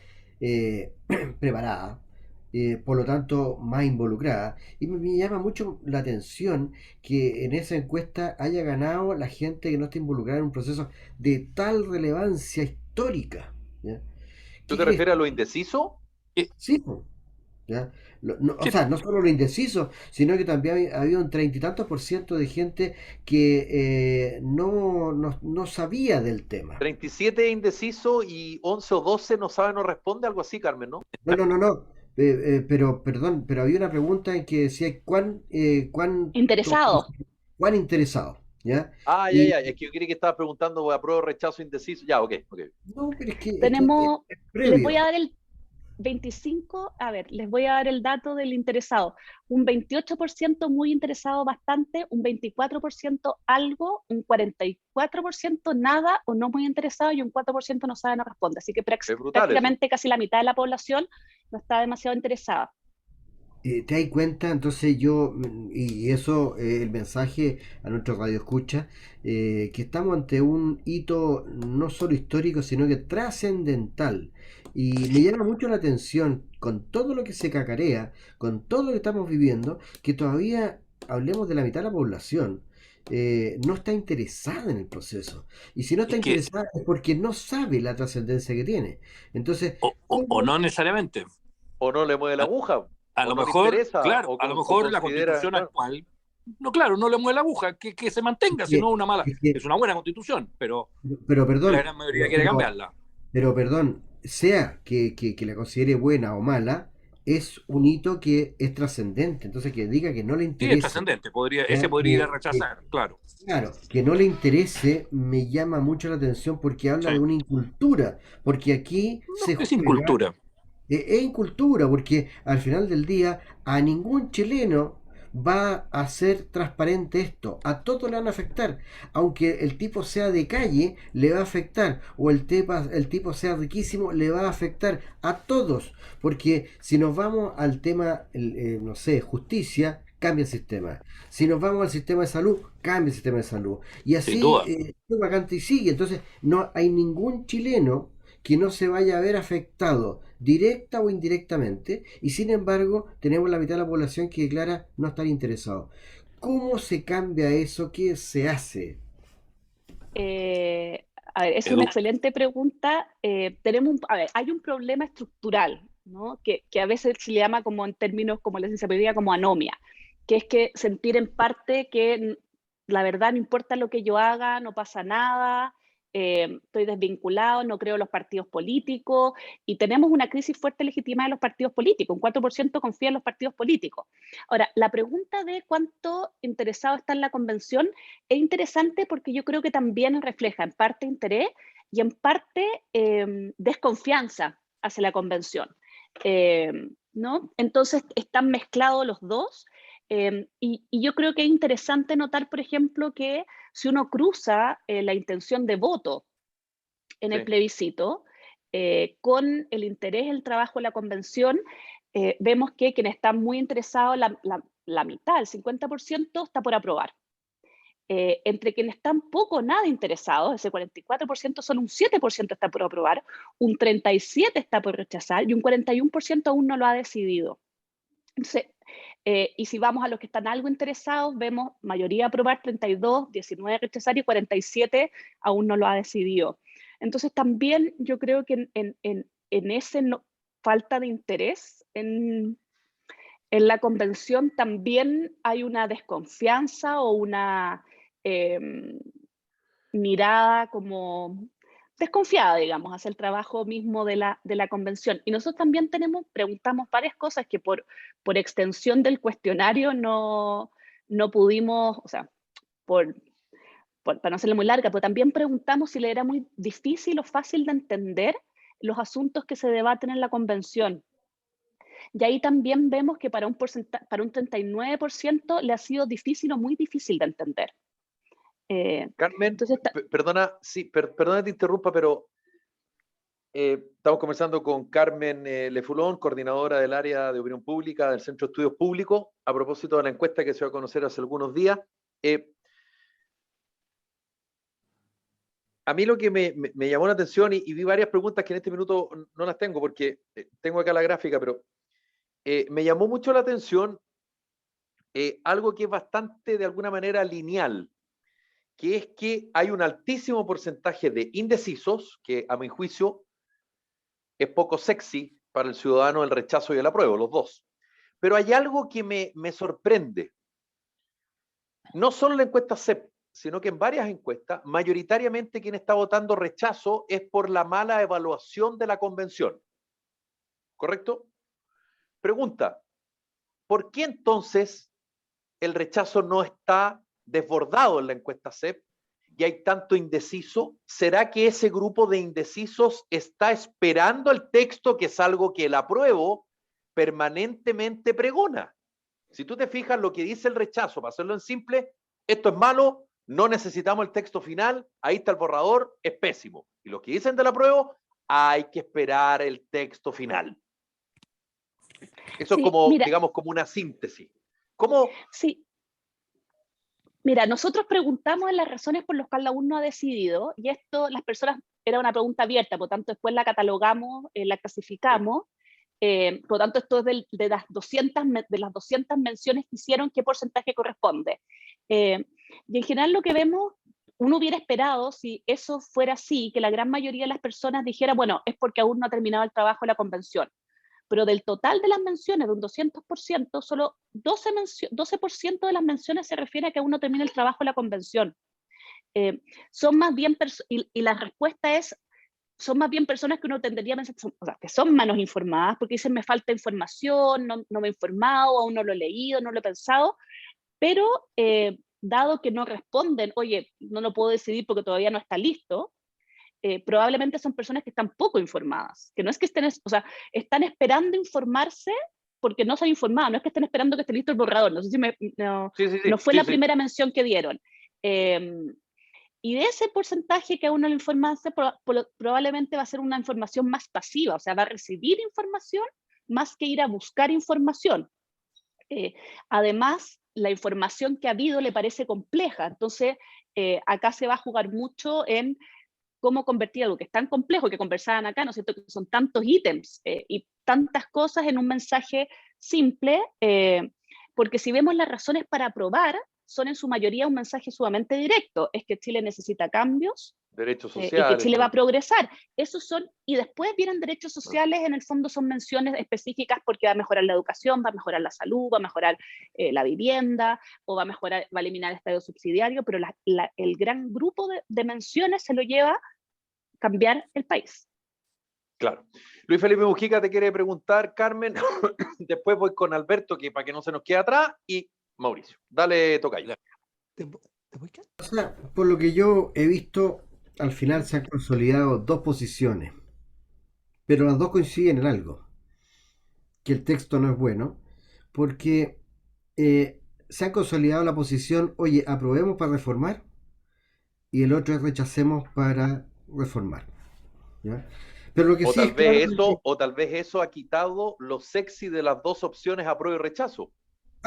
preparada, por lo tanto más involucrada. Y me llama mucho la atención que en esa encuesta haya ganado la gente que no está involucrada en un proceso de tal relevancia histórica. ¿Ya? ¿Tú ¿Qué te crees? refieres a lo indeciso? Sí, po, ¿ya? O Sí, sea, no solo lo indeciso, sino que también había un 30 y tantos % de gente que no sabía del tema. 37 indeciso y 11 o 12 no sabe, no responde, algo así, Carmen, ¿no? No. Pero, perdón, pero había una pregunta en que decía Interesado. cuán interesado, ¿ya? Ah, ya, Y ya. Es que yo creí que estabas preguntando apruebo, rechazo, indeciso. Ya, ok, ok. no, pero es que Tenemos, es les voy previo. a dar el 25, a ver, les voy a dar el dato del interesado. Un 28% muy interesado bastante, un 24% algo, un 44% nada o no muy interesado y un 4% no sabe, no responde. Así que Es brutal eso. prácticamente casi la mitad de la población no está demasiado interesada. ¿Te das cuenta? Entonces yo, y eso, el mensaje a nuestro radio escucha, que estamos ante un hito no solo histórico, sino que trascendental. Y me llama mucho la atención, con todo lo que se cacarea, con todo lo que estamos viviendo, que todavía hablemos de la mitad de la población. No está interesada en el proceso. Y si no está es que, interesada es porque no sabe la trascendencia que tiene. Entonces, o ¿cómo? no necesariamente. O no le mueve la A, aguja, a o lo no le mejor, interesa, claro, a lo o mejor la considera, constitución claro. actual, no, claro, no le mueve la aguja, que se Es mantenga, si que, no una mala, es que- es una buena constitución, pero pero la perdón, gran mayoría pero, quiere pero, cambiarla. pero perdón, sea que la considere buena o mala, es un hito que es trascendente. Entonces, que diga que no le Sí, es interese, trascendente, ese ya, podría ir a rechazar, claro. claro, que no le interese, me llama mucho la atención porque habla Sí. de una incultura, porque aquí No, se es juega. incultura. Es incultura, porque al final del día a ningún chileno va a ser transparente esto. A todos le van a afectar. Aunque el tipo sea de calle, le va a afectar. O el tipo sea riquísimo, le va a afectar. A todos. Porque si nos vamos al tema, no sé, justicia, cambia el sistema. Si nos vamos al sistema de salud, cambia el sistema de salud. Y Sin así, duda. vacante y sigue. Entonces, no hay ningún chileno que no se vaya a ver afectado directa o indirectamente, y sin embargo tenemos la mitad de la población que declara no estar interesado. ¿Cómo se cambia eso? ¿Qué se hace? Eh, a ver, es una Edu, excelente pregunta. A ver, hay un problema estructural, ¿no? Que a veces se le llama como en términos como la ciencia política como anomia, que es que sentir en parte que la verdad no importa lo que yo haga, no pasa nada, estoy desvinculado, no creo en los partidos políticos, y tenemos una crisis fuerte legítima de los partidos políticos. Un 4% confía en los partidos políticos. Ahora, la pregunta de cuánto interesado está en la convención es interesante porque yo creo que también refleja en parte interés y en parte desconfianza hacia la convención. ¿No? Entonces están mezclados los dos, y yo creo que es interesante notar, por ejemplo, que si uno cruza la intención de voto en el Sí. plebiscito, con el interés en el trabajo de la convención, vemos que quienes están muy interesados, la mitad, el 50%, está por aprobar. Entre quienes están poco o nada interesados, ese 44%, solo un 7% está por aprobar, un 37% está por rechazar y un 41% aún no lo ha decidido. Entonces, y si vamos a los que están algo interesados, vemos mayoría aprobar, 32, 19 rechazar y 47 aún no lo ha decidido. Entonces también yo creo que en ese falta de interés en la convención también hay una desconfianza o una mirada como desconfiada, digamos, hacia el trabajo mismo de la convención. Y nosotros también preguntamos varias cosas que por extensión del cuestionario no pudimos, o sea, para no hacerlo muy larga, pero también preguntamos si le era muy difícil o fácil de entender los asuntos que se debaten en la convención. Y ahí también vemos que para un 39% le ha sido difícil o muy difícil de entender. Carmen, Entonces, perdona, sí, perdona que te interrumpa, pero estamos conversando con Carmen Lefulón, coordinadora del área de opinión pública del Centro de Estudios Públicos, a propósito de la encuesta que se va a conocer hace algunos días. A mí lo que me llamó la atención y vi varias preguntas que en este minuto no las tengo porque tengo acá la gráfica, pero me llamó mucho la atención algo que es bastante, de alguna manera, lineal, que es que hay un altísimo porcentaje de indecisos, que a mi juicio es poco sexy para el ciudadano el rechazo y el apruebo, los dos. Pero hay algo que me sorprende. No solo en la encuesta CEP, sino que en varias encuestas, mayoritariamente quien está votando rechazo es por la mala evaluación de la convención. ¿Correcto? Pregunta, ¿por qué entonces el rechazo no está desbordado en la encuesta CEP y hay tanto indeciso? ¿Será que ese grupo de indecisos está esperando el texto, que es algo que el apruebo permanentemente pregona? Si tú te fijas lo que dice el rechazo, para hacerlo en simple, esto es malo, no necesitamos el texto final, ahí está el borrador, es pésimo. Y lo que dicen del apruebo, hay que esperar el texto final. Eso sí, es como, mira, digamos, como una síntesis. ¿Cómo? Sí. Mira, nosotros preguntamos en las razones por las cuales aún no ha decidido, y esto, las personas, era una pregunta abierta, por tanto después la catalogamos, la clasificamos, por lo tanto esto es de las 200 menciones que hicieron, ¿qué porcentaje corresponde? Y en general lo que vemos, uno hubiera esperado, si eso fuera así, que la gran mayoría de las personas dijera, bueno, es porque aún no ha terminado el trabajo de la convención. Pero del total de las menciones, de un 200%, solo 12% de las menciones se refiere a que aún no termina el trabajo de la convención. Son más bien, y la respuesta es, son más bien personas que uno tendría a pensar, o sea, que son menos informadas, porque dicen, me falta información, no me he informado, aún no lo he leído, no lo he pensado, pero dado que no responden, oye, no lo puedo decidir porque todavía no está listo, probablemente son personas que están poco informadas, que no es que estén, o sea, están esperando informarse porque no se han informado, no es que estén esperando que esté listo el borrador, no sé si no fue la primera mención que dieron. Y de ese porcentaje que a uno le informarse, probablemente va a ser una información más pasiva, o sea, va a recibir información más que ir a buscar información. Además, la información que ha habido le parece compleja, entonces acá se va a jugar mucho en cómo convertir algo que es tan complejo, que conversaban acá, ¿no es cierto?, que son tantos ítems y tantas cosas en un mensaje simple, porque si vemos las razones para aprobar, son en su mayoría un mensaje sumamente directo, es que Chile necesita cambios, derechos y sociales, que Chile va a progresar. Esos son, y después vienen derechos sociales, en el fondo son menciones específicas porque va a mejorar la educación, va a mejorar la salud, va a mejorar la vivienda, o va a eliminar el estado subsidiario, pero el gran grupo de menciones se lo lleva a cambiar el país. Claro. Luis Felipe Mujica te quiere preguntar, Carmen. Después voy con Alberto, que para que no se nos quede atrás, y Mauricio. Dale, tocayo. O sea, por lo que yo he visto, al final se han consolidado dos posiciones, pero las dos coinciden en algo, que el texto no es bueno, porque se ha consolidado la posición, oye, aprobemos para reformar, y el otro es rechacemos para reformar, ¿ya? Pero lo que sí es claro es que... O tal vez eso ha quitado lo sexy de las dos opciones apruebo y rechazo.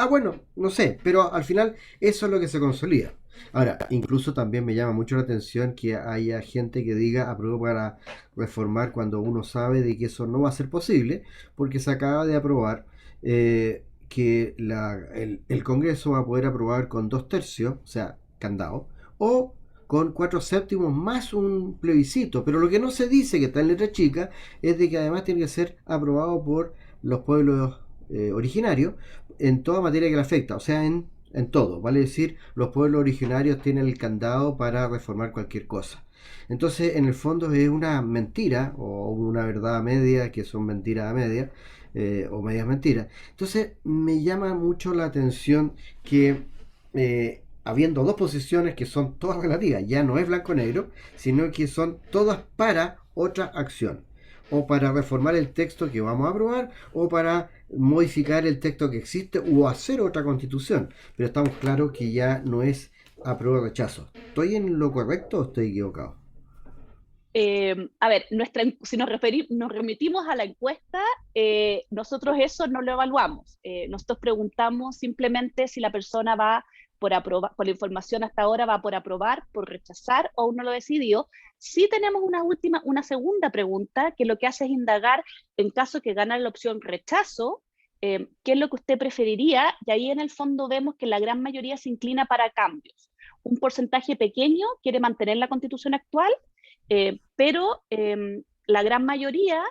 Bueno, no sé, pero al final eso es lo que se consolida. Ahora, incluso también me llama mucho la atención que haya gente que diga apruebo para reformar cuando uno sabe de que eso no va a ser posible, porque se acaba de aprobar que el Congreso va a poder aprobar con 2/3, o sea, candado, o con 4/7 más un plebiscito. Pero lo que no se dice, que está en letra chica, es de que además tiene que ser aprobado por los pueblos originarios en toda materia que le afecta, o sea, en todo. Vale decir, los pueblos originarios tienen el candado para reformar cualquier cosa. Entonces, en el fondo es una mentira o una verdad media, que son mentiras a media, o medias mentiras. Entonces, me llama mucho la atención que habiendo dos posiciones que son todas relativas, ya no es blanco-negro, sino que son todas para otra acción, o para reformar el texto que vamos a aprobar, o para modificar el texto que existe, o hacer otra constitución. Pero estamos claros que ya no es apruebo o rechazo. ¿Estoy en lo correcto o estoy equivocado? A ver, si nos remitimos a la encuesta, nosotros eso no lo evaluamos. Nosotros preguntamos simplemente si la persona va por aprobar, por la información hasta ahora va por aprobar, por rechazar o aún no lo decidió. Sí tenemos una segunda pregunta que lo que hace es indagar en caso que gana la opción rechazo, qué es lo que usted preferiría, y ahí en el fondo vemos que la gran mayoría se inclina para cambios. Un porcentaje pequeño quiere mantener la constitución actual, pero la gran mayoría,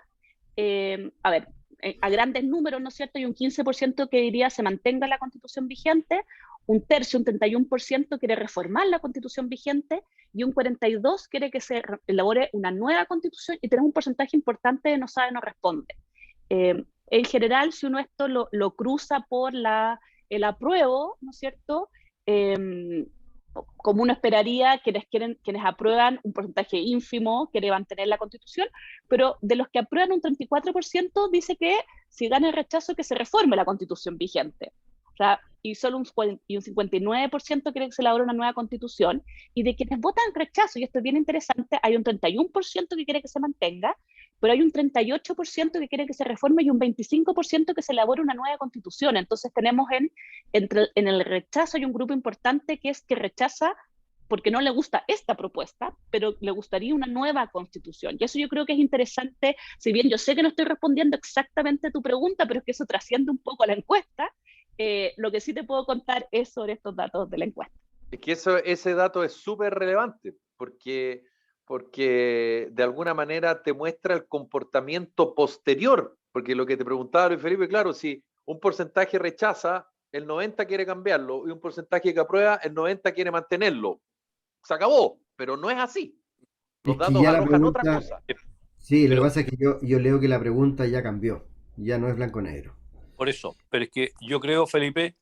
a grandes números, ¿no es cierto? Hay un 15% que diría se mantenga la constitución vigente, un tercio, un 31% quiere reformar la constitución vigente y un 42% quiere que se elabore una nueva constitución, y tenemos un porcentaje importante de no sabe, no responde. En general, si uno esto lo cruza por el apruebo, ¿no es cierto? Como uno esperaría, quienes aprueban un porcentaje ínfimo quiere mantener la constitución, pero de los que aprueban un 34% dice que si gana el rechazo que se reforme la constitución vigente. O sea, y solo un 59% quiere que se elabore una nueva constitución, y de quienes votan rechazo, y esto es bien interesante, hay un 31% que quiere que se mantenga, pero hay un 38% que quiere que se reforme y un 25% que se elabore una nueva constitución. Entonces tenemos en el rechazo hay un grupo importante que es que rechaza porque no le gusta esta propuesta, pero le gustaría una nueva constitución. Y eso yo creo que es interesante, si bien yo sé que no estoy respondiendo exactamente a tu pregunta, pero es que eso trasciende un poco a la encuesta. Lo que sí te puedo contar es sobre estos datos de la encuesta. Es que ese dato es súper relevante, porque de alguna manera te muestra el comportamiento posterior, porque lo que te preguntaba Luis Felipe, claro, si un porcentaje rechaza, el 90% quiere cambiarlo, y un porcentaje que aprueba, el 90% quiere mantenerlo. Se acabó, pero no es así. Los datos arrojan otra cosa. Sí, lo que pasa es que yo leo que la pregunta ya cambió, ya no es blanco-negro. Por eso, pero es que yo creo, Felipe,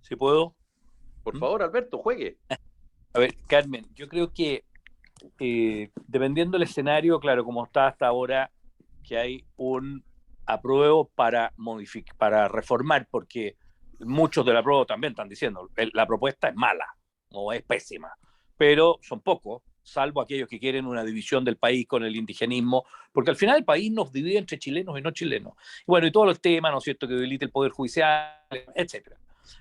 si puedo. Por favor, Alberto, juegue. A ver, Carmen, yo creo que dependiendo del escenario, claro, como está hasta ahora, que hay un apruebo para reformar, porque muchos del apruebo también están diciendo la propuesta es mala o es pésima, pero son pocos, salvo aquellos que quieren una división del país con el indigenismo, porque al final el país nos divide entre chilenos y no chilenos. Bueno, y todos los temas, ¿no es cierto?, que debilita el Poder Judicial, etcétera.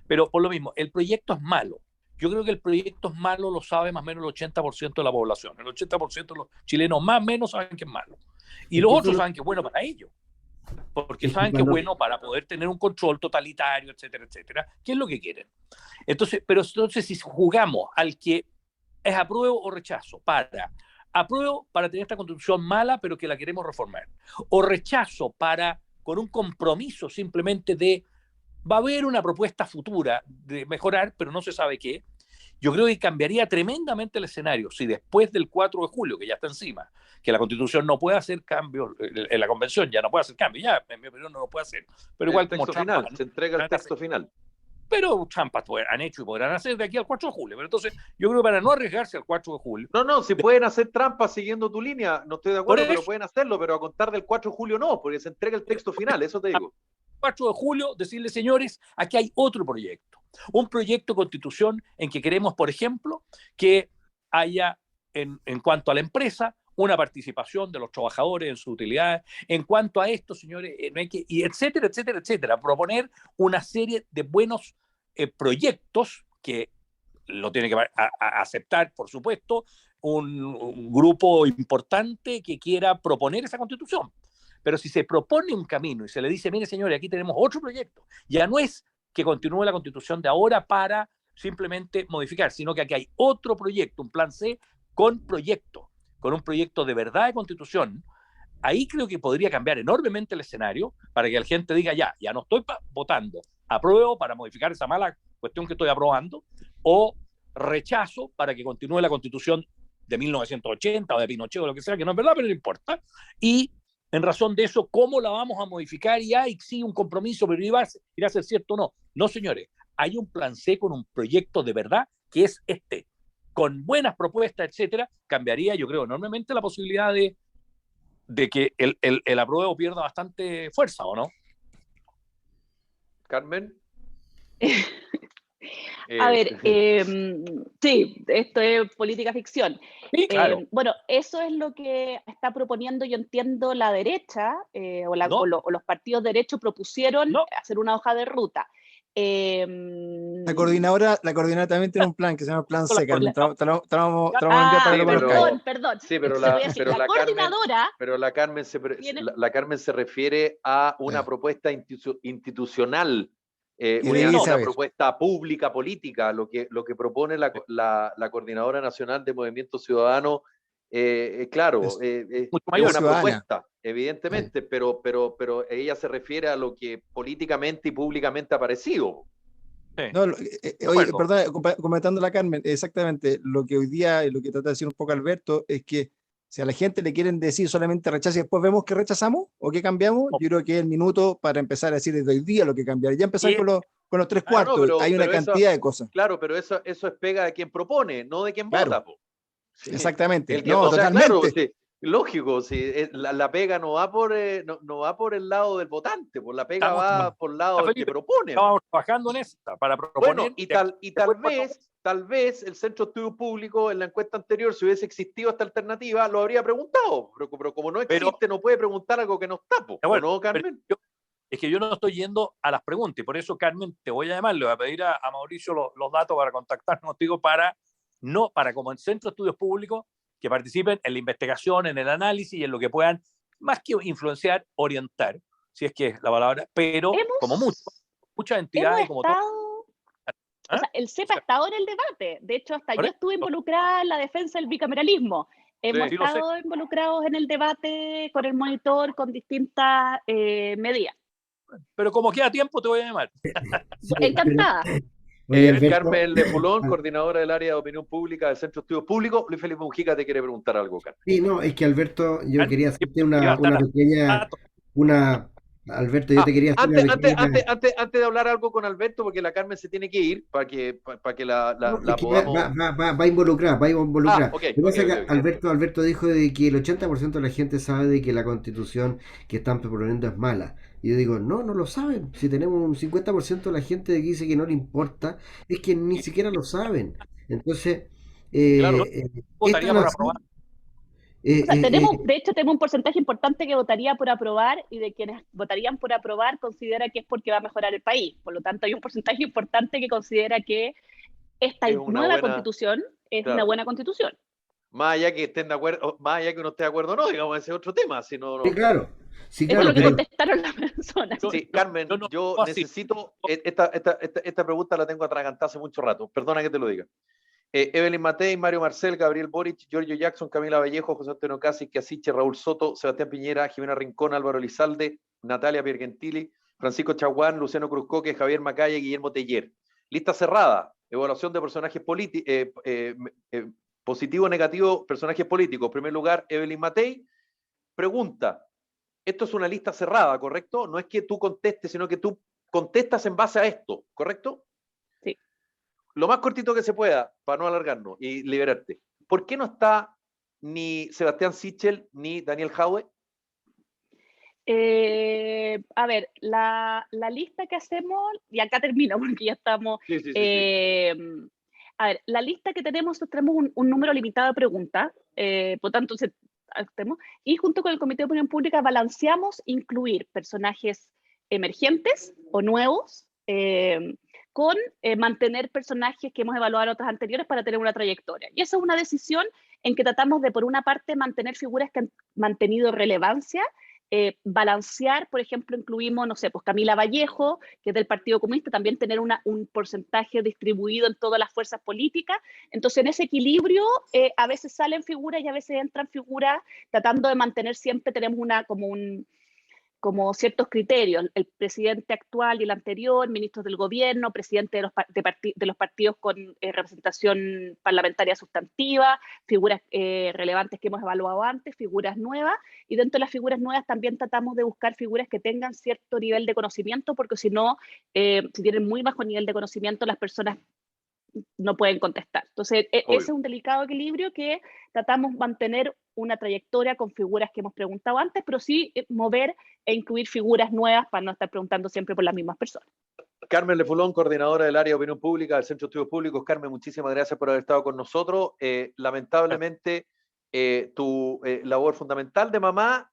Pero por lo mismo, el proyecto es malo. Yo creo que el proyecto es malo, lo sabe más o menos el 80% de la población. El 80% de los chilenos más o menos saben que es malo. Y los otros saben que es bueno para ellos. Porque saben que es bueno para poder tener un control totalitario, etcétera, etcétera. ¿Qué es lo que quieren? Entonces, pero entonces si jugamos al que es apruebo o rechazo, apruebo para tener esta constitución mala, pero que la queremos reformar, o rechazo con un compromiso simplemente de va a haber una propuesta futura de mejorar, pero no se sabe qué. Yo creo que cambiaría tremendamente el escenario si después del 4 de julio, que ya está encima, que la Constitución no puede hacer cambios, en la Convención ya no puede hacer cambios, ya en mi opinión no lo puede hacer. Pero igual como Trump, final, se entrega el texto final. Pero Trump han hecho y podrán hacer de aquí al 4 de julio. Pero entonces yo creo que para no arriesgarse al 4 de julio... No, si pueden hacer trampas siguiendo tu línea, no estoy de acuerdo, pero pueden hacerlo, pero a contar del 4 de julio no, porque se entrega el texto final, eso te digo. 4 de julio, decirle, señores, aquí hay otro proyecto. Un proyecto de constitución en que queremos, por ejemplo, que haya, en cuanto a la empresa, una participación de los trabajadores en sus utilidades. En cuanto a esto, señores, no hay que, y etcétera, etcétera, etcétera. Proponer una serie de buenos proyectos que lo tiene que aceptar, por supuesto, un grupo importante que quiera proponer esa constitución. Pero si se propone un camino y se le dice, mire señores, aquí tenemos otro proyecto, ya no es que continúe la constitución de ahora para simplemente modificar, sino que aquí hay otro proyecto, un plan C con proyecto, con un proyecto de verdad de constitución. Ahí creo que podría cambiar enormemente el escenario para que la gente diga, ya no estoy votando, apruebo para modificar esa mala cuestión que estoy aprobando, o rechazo para que continúe la constitución de 1980 o de Pinochet o lo que sea, que no es verdad, pero no importa. Y en razón de eso, ¿cómo la vamos a modificar? Y hay sí un compromiso, pero irá a ser cierto o no. No, señores, hay un plan C con un proyecto de verdad que es este. Con buenas propuestas, etcétera, cambiaría, yo creo, enormemente la posibilidad de que el apruebo pierda bastante fuerza, ¿o no? Carmen. A ver, sí, esto es política ficción. Sí, claro. Bueno, eso es lo que está proponiendo, yo entiendo, la derecha, o los partidos de derecha propusieron hacer una hoja de ruta. La coordinadora también tiene un plan que se llama Plan C, Carmen. Te lo vamos a enviar para que lo conozcáis. Perdón. Sí, pero la coordinadora. Pero la Carmen se refiere a una propuesta institucional. Una propuesta pública, política, lo que propone la Coordinadora Nacional de Movimiento Ciudadano, claro, es una propuesta, evidentemente, pero ella se refiere a lo que políticamente y públicamente ha parecido. No, oye, perdón, comentando la Carmen, exactamente, lo que hoy día, lo que trata de decir un poco Alberto, es que si a la gente le quieren decir solamente rechazo y después vemos que rechazamos o que cambiamos, yo creo que es el minuto para empezar a decir desde hoy día lo que cambiar. Ya empezar con los 3/4, hay una cantidad de cosas. Claro, pero eso es pega de quien propone, no de quien vota. Sí. Exactamente, totalmente. Claro, sí, lógico, sí, la pega no va por el lado del votante, la pega va por el lado del que propone. Estamos trabajando en esta para proponer. Bueno, tal vez el Centro de Estudios Públicos en la encuesta anterior, si hubiese existido esta alternativa, lo habría preguntado, pero como no existe, no puede preguntar algo que no está, ¿no, Carmen? Es que yo no estoy yendo a las preguntas y por eso, Carmen, te voy a llamar, le voy a pedir a Mauricio los datos para contactarnos contigo para como el Centro de Estudios Públicos, que participen en la investigación, en el análisis y en lo que puedan, más que influenciar, orientar, si es que es la palabra, pero como muchas entidades, como todo. O sea, el CEP ha estado en el debate. De hecho, hasta yo estuve involucrada en la defensa del bicameralismo. Hemos estado involucrados en el debate con el monitor, con distintas medidas. Pero como queda tiempo, te voy a llamar. Encantada. Carmen Lefulón, coordinadora del área de opinión pública del Centro de Estudios Públicos. Luis Felipe Mujica te quiere preguntar algo, Carmen. Sí, no, es que Alberto, yo quería hacerte una pequeña... Alberto, yo te quería hacer antes de hablar algo con Alberto, porque la Carmen se tiene que ir para que la podamos... Va a involucrar. Okay, Lo que pasa es que Alberto dijo de que el 80% de la gente sabe de que la constitución que están proponiendo es mala. Y yo digo, no lo saben. Si tenemos un 50% de la gente que dice que no le importa, es que ni siquiera lo saben. Entonces, votaría por aprobar. De hecho, tenemos un porcentaje importante que votaría por aprobar y de quienes votarían por aprobar considera que es porque va a mejorar el país. Por lo tanto, hay un porcentaje importante que considera que esta nueva constitución es una buena constitución. Más allá que estén de acuerdo, más allá que uno esté de acuerdo o no, digamos, ese es otro tema. Si no, Sí, claro. Eso es lo que contestaron las personas. Sí, Carmen, yo necesito, esta pregunta la tengo atragantada hace mucho rato, perdona que te lo diga. Evelyn Matei, Mario Marcel, Gabriel Boric, Giorgio Jackson, Camila Vallejo, José Antonio Casi, Casiche, Raúl Soto, Sebastián Piñera, Jimena Rincón, Álvaro Elizalde, Natalia Piergentili, Francisco Chaguán, Luciano Cruzcoque, Javier Macaya y Guillermo Teller. Lista cerrada, evaluación de personajes positivo o negativo, personajes políticos. En primer lugar, Evelyn Matei pregunta, esto es una lista cerrada, ¿correcto? No es que tú contestes, sino que tú contestas en base a esto, ¿correcto? Sí. Lo más cortito que se pueda, para no alargarnos y liberarte. ¿Por qué no está ni Sebastián Sichel ni Daniel Jaue? A ver, la lista que hacemos, y acá termino porque ya estamos... A ver, la lista que tenemos, nosotros tenemos un número limitado de preguntas, por tanto, y junto con el Comité de Opinión Pública balanceamos incluir personajes emergentes o nuevos, con mantener personajes que hemos evaluado en otras anteriores para tener una trayectoria. Y esa es una decisión en que tratamos de, por una parte, mantener figuras que han mantenido relevancia, balancear, por ejemplo, incluimos, no sé, pues Camila Vallejo, que es del Partido Comunista, también tener un porcentaje distribuido en todas las fuerzas políticas. Entonces, en ese equilibrio, a veces salen figuras y a veces entran figuras, tratando de mantener siempre, tenemos como ciertos criterios, el presidente actual y el anterior, ministros del gobierno, presidente de los partidos con representación parlamentaria sustantiva, figuras relevantes que hemos evaluado antes, figuras nuevas, y dentro de las figuras nuevas también tratamos de buscar figuras que tengan cierto nivel de conocimiento, porque si no, si tienen muy bajo nivel de conocimiento, las personas no pueden contestar. Entonces, ese es un delicado equilibrio que tratamos de mantener una trayectoria con figuras que hemos preguntado antes, pero sí mover e incluir figuras nuevas para no estar preguntando siempre por las mismas personas. Carmen Lefulón, coordinadora del área de opinión pública del Centro de Estudios Públicos. Carmen, muchísimas gracias por haber estado con nosotros. Lamentablemente, tu labor fundamental de mamá,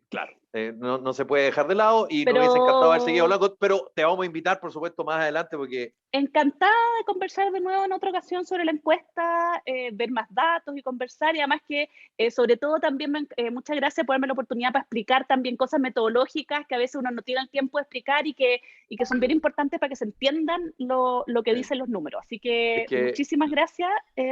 claro, no se puede dejar de lado y Pero... me hubiese encantado haber seguido hablando, pero te vamos a invitar, por supuesto, más adelante porque... Encantada de conversar de nuevo en otra ocasión sobre la encuesta, ver más datos y conversar, y además que sobre todo también muchas gracias por darme la oportunidad para explicar también cosas metodológicas que a veces uno no tiene el tiempo de explicar y que son bien importantes para que se entiendan lo que dicen los números. Así que muchísimas gracias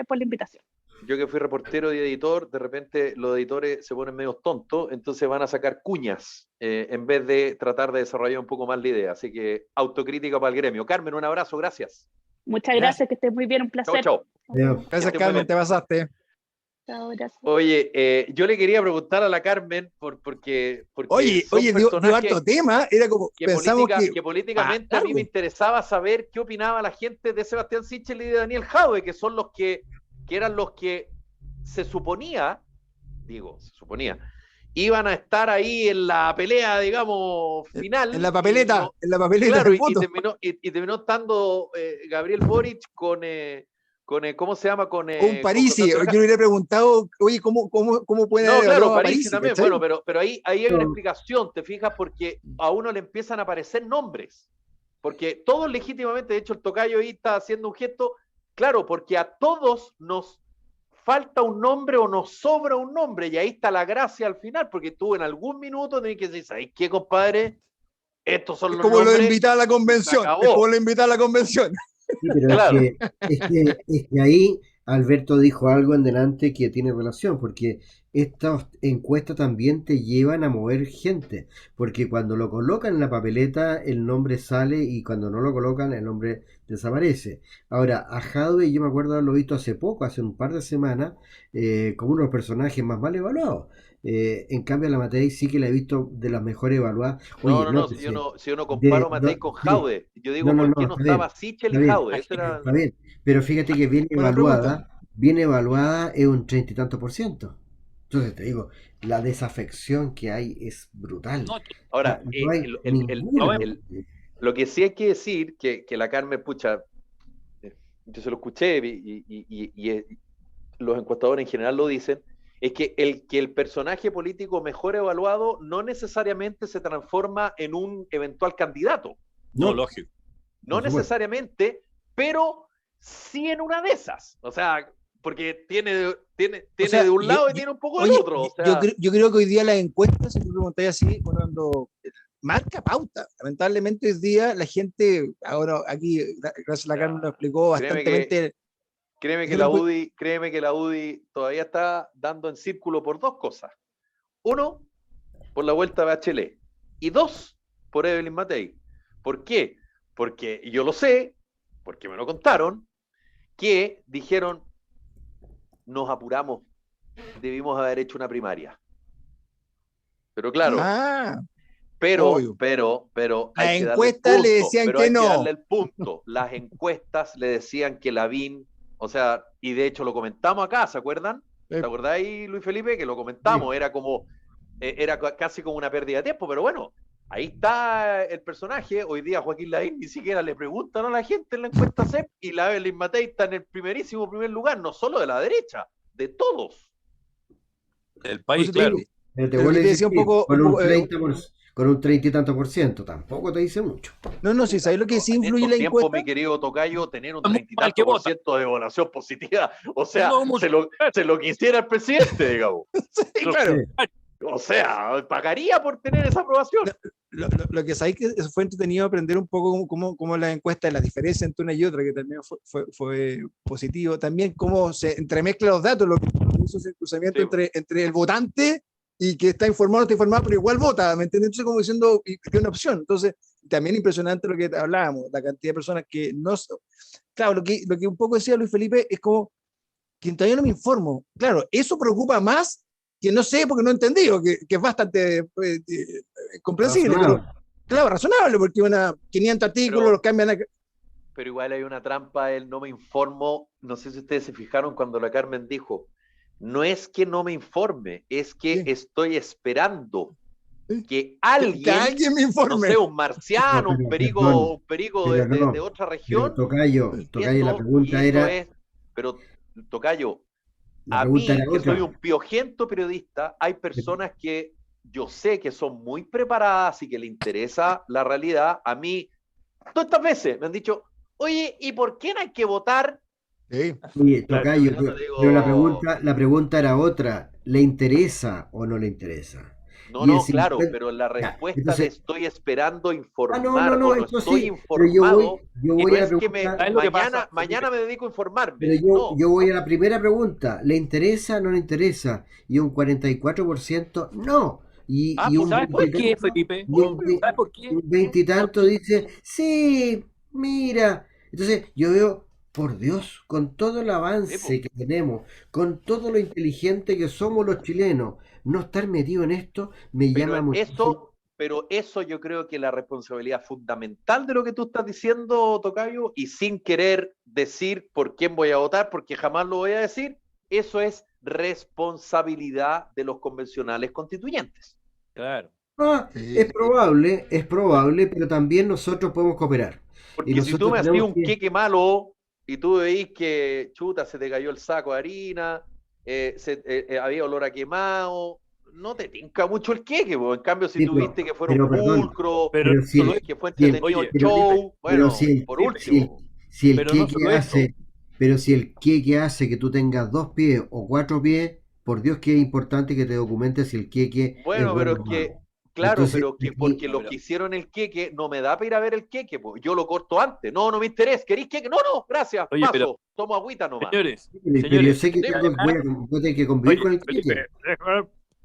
por la invitación. Yo que fui reportero y editor, de repente los editores se ponen medio tontos, entonces van a sacar cuñas en vez de tratar de desarrollar un poco más la idea. Así que autocrítica para el gremio. Carmen, un abrazo, gracias. Muchas gracias, que estés muy bien, un placer. Chao, chao. Gracias, Carmen, te pasaste. Chao, gracias. Oye, yo le quería preguntar a la Carmen, porque oye, dio harto tema, era como, pensamos que políticamente a mí me interesaba saber qué opinaba la gente de Sebastián Sichel y de Daniel Jadwe, que son los que eran los que se suponía, iban a estar ahí en la pelea, digamos, final. En la papeleta, claro, y terminó estando Gabriel Boric con ¿cómo se llama? Con Parisi. Yo le hubiera preguntado, oye, ¿cómo puede haber claro, Parisi también, ¿cachai? Bueno, pero ahí hay una explicación, te fijas, porque a uno le empiezan a aparecer nombres, porque todos legítimamente, de hecho el tocayo ahí está haciendo un gesto. Claro, porque a todos nos falta un nombre o nos sobra un nombre, y ahí está la gracia al final, porque tú en algún minuto tenés que decir, ¿sabes qué, compadre? Estos son los nombres. Como lo invitar a la convención. Es como lo invitar a la convención. Sí, pero claro. es que ahí Alberto dijo algo en delante que tiene relación, porque estas encuestas también te llevan a mover gente, porque cuando lo colocan en la papeleta el nombre sale y cuando no lo colocan el nombre desaparece. Ahora, a Jadwe yo me acuerdo haberlo visto hace poco, hace un par de semanas, como uno de los personajes más mal evaluados. En cambio a la Matei sí que la he visto de las mejores evaluadas. Oye, si yo no comparo a Matei con Jadwe, yo digo, ¿por qué no estaba Sichel y Jadwe? Está bien, pero fíjate que bien evaluada es un 30 y tanto %. Entonces te digo, la desafección que hay es brutal. Ahora, lo que sí hay que decir, que la Carmen, pucha, yo se lo escuché y los encuestadores en general lo dicen, es que el personaje político mejor evaluado no necesariamente se transforma en un eventual candidato. No, lógico. No necesariamente, pero sí en una de esas. O sea, porque tiene de un lado y tiene un poco del otro. O sea, yo creo que hoy día las encuestas, si tú preguntáis así, cuando marca pauta. Lamentablemente hoy día la gente, ahora aquí, gracias a la Carmen, lo explicó bastante. Créeme que la UDI todavía está dando en círculo por dos cosas. Uno, por la vuelta de Bachelet. Y dos, por Evelyn Matei. ¿Por qué? Porque yo lo sé, porque me lo contaron, que dijeron, nos apuramos, debimos haber hecho una primaria. Pero claro, pero las encuestas le decían que no. Hay que darle el punto. Las encuestas le decían que Lavín, o sea, y de hecho lo comentamos acá, ¿se acuerdan? ¿Te acordáis, Luis Felipe? Que lo comentamos, era casi como una pérdida de tiempo, pero bueno, ahí está el personaje. Hoy día Joaquín Lavín ni siquiera le preguntan a la gente en la encuesta CEP, y la Evelyn Matei está en el primer lugar, no solo de la derecha, de todos. El Por país, eso te claro. digo, Pero te pero vuelvo que a te decía un insistir, poco, con un 30 y tanto por ciento, tampoco te dice mucho. no, no, sí, Puta, ¿sabes lo que pero sí en influye estos la tiempos, mi encuesta? querido Tocayo, tener un Es muy 30 y mal que tanto por vota. ciento de evaluación positiva, o Es sea, no mucho. se lo quisiera el presidente, digamos. Sí, Los- claro. O sea, pagaría por tener esa aprobación. Lo que sabéis que fue entretenido aprender un poco cómo las encuestas, la diferencia entre una y otra, que también fue positivo. También cómo se entremezclan los datos, lo que hizo ese cruzamiento Sí, entre el votante y que está informado, no está informado, pero igual vota, ¿me entiendes? Entonces, como diciendo, y tiene una opción. Entonces, también impresionante lo que hablábamos, la cantidad de personas que no. Claro, lo que un poco decía Luis Felipe es como que todavía no me informo. Claro, eso preocupa más que no sé porque no he entendido, que es bastante comprensible, pero Razonable. claro, razonable, porque 500 artículos los pero, cambian. pero igual hay una trampa, él no me informo. No sé si ustedes se fijaron cuando la Carmen dijo, no es que no me informe, es que Sí, estoy esperando sí, que que alguien, alguien me no sé, informe. un No, marciano, pero perdón, un perico pero de no. otra Pero región, Tocayo, y eso es, pero Tocayo, la a pregunta mí, era que soy otra. un piojento periodista, hay personas que yo sé que son muy preparadas y que le interesa la realidad. A mí, todas estas veces me han dicho, oye, ¿y por qué no hay que votar? Sí. Oye, Claro. Yo Tocayo, mirando pero digo, la pregunta era otra. ¿Le interesa o no le interesa? no, Y el no, claro, 50, pero la ya, respuesta de entonces, estoy esperando no, informar o no, no esto estoy sí, pero informado, yo que voy no a la es que me pregunta, ¿Sabes lo que pasa, Felipe? mañana me dedico a pero informarme. No, yo voy a la primera pregunta. ¿Le interesa o no le interesa? Y un 44% no. ah, Y por un ¿Sabes por 20 y supuesto, qué, tanto, Felipe? y un, ve- ¿Sabes por qué? un 20 y tanto dice, sí, mira. Entonces yo veo, por Dios, con todo el sí, po. avance que tenemos, con todo lo inteligente que somos los chilenos, no estar metido en esto me Pero llama muchísimo. eso yo creo que la responsabilidad fundamental de lo que tú estás diciendo, Tocayo, y sin querer decir por quién voy a votar, porque jamás lo voy a decir, eso es responsabilidad de los convencionales constituyentes. Claro. Ah, Sí. es probable, pero también nosotros podemos cooperar. Y Porque si tú nosotros me haces tenemos un que... queque malo y tú veis que, chuta, se te cayó el saco de harina, había olor a quemado, no te tinca mucho el queque, po. En cambio, si Sí, tuviste que fuera un pero perdón, pulcro, Pero pero no solo eso, que fue si el, entretenido el oye, pero, Felipe, show, pero bueno, por último. si el pero no queque solo eso. hace, pero si el queque hace que tú tengas 2 pies o 4 pies, por Dios que es importante que te documentes si el queque es Bueno, pero bueno es o que, malo. claro, Entonces, pero que aquí, porque No, los pero, que hicieron el queque no me da para ir a ver el queque, pues yo lo corto antes. No, no me interesa. ¿Queréis queque? No, no, gracias, oye, pero, paso. Tomo agüita nomás. señores, pero yo señores, sé que Sí, y pues. voy además, voy a tener que convivir oye, con el Felipe, queque.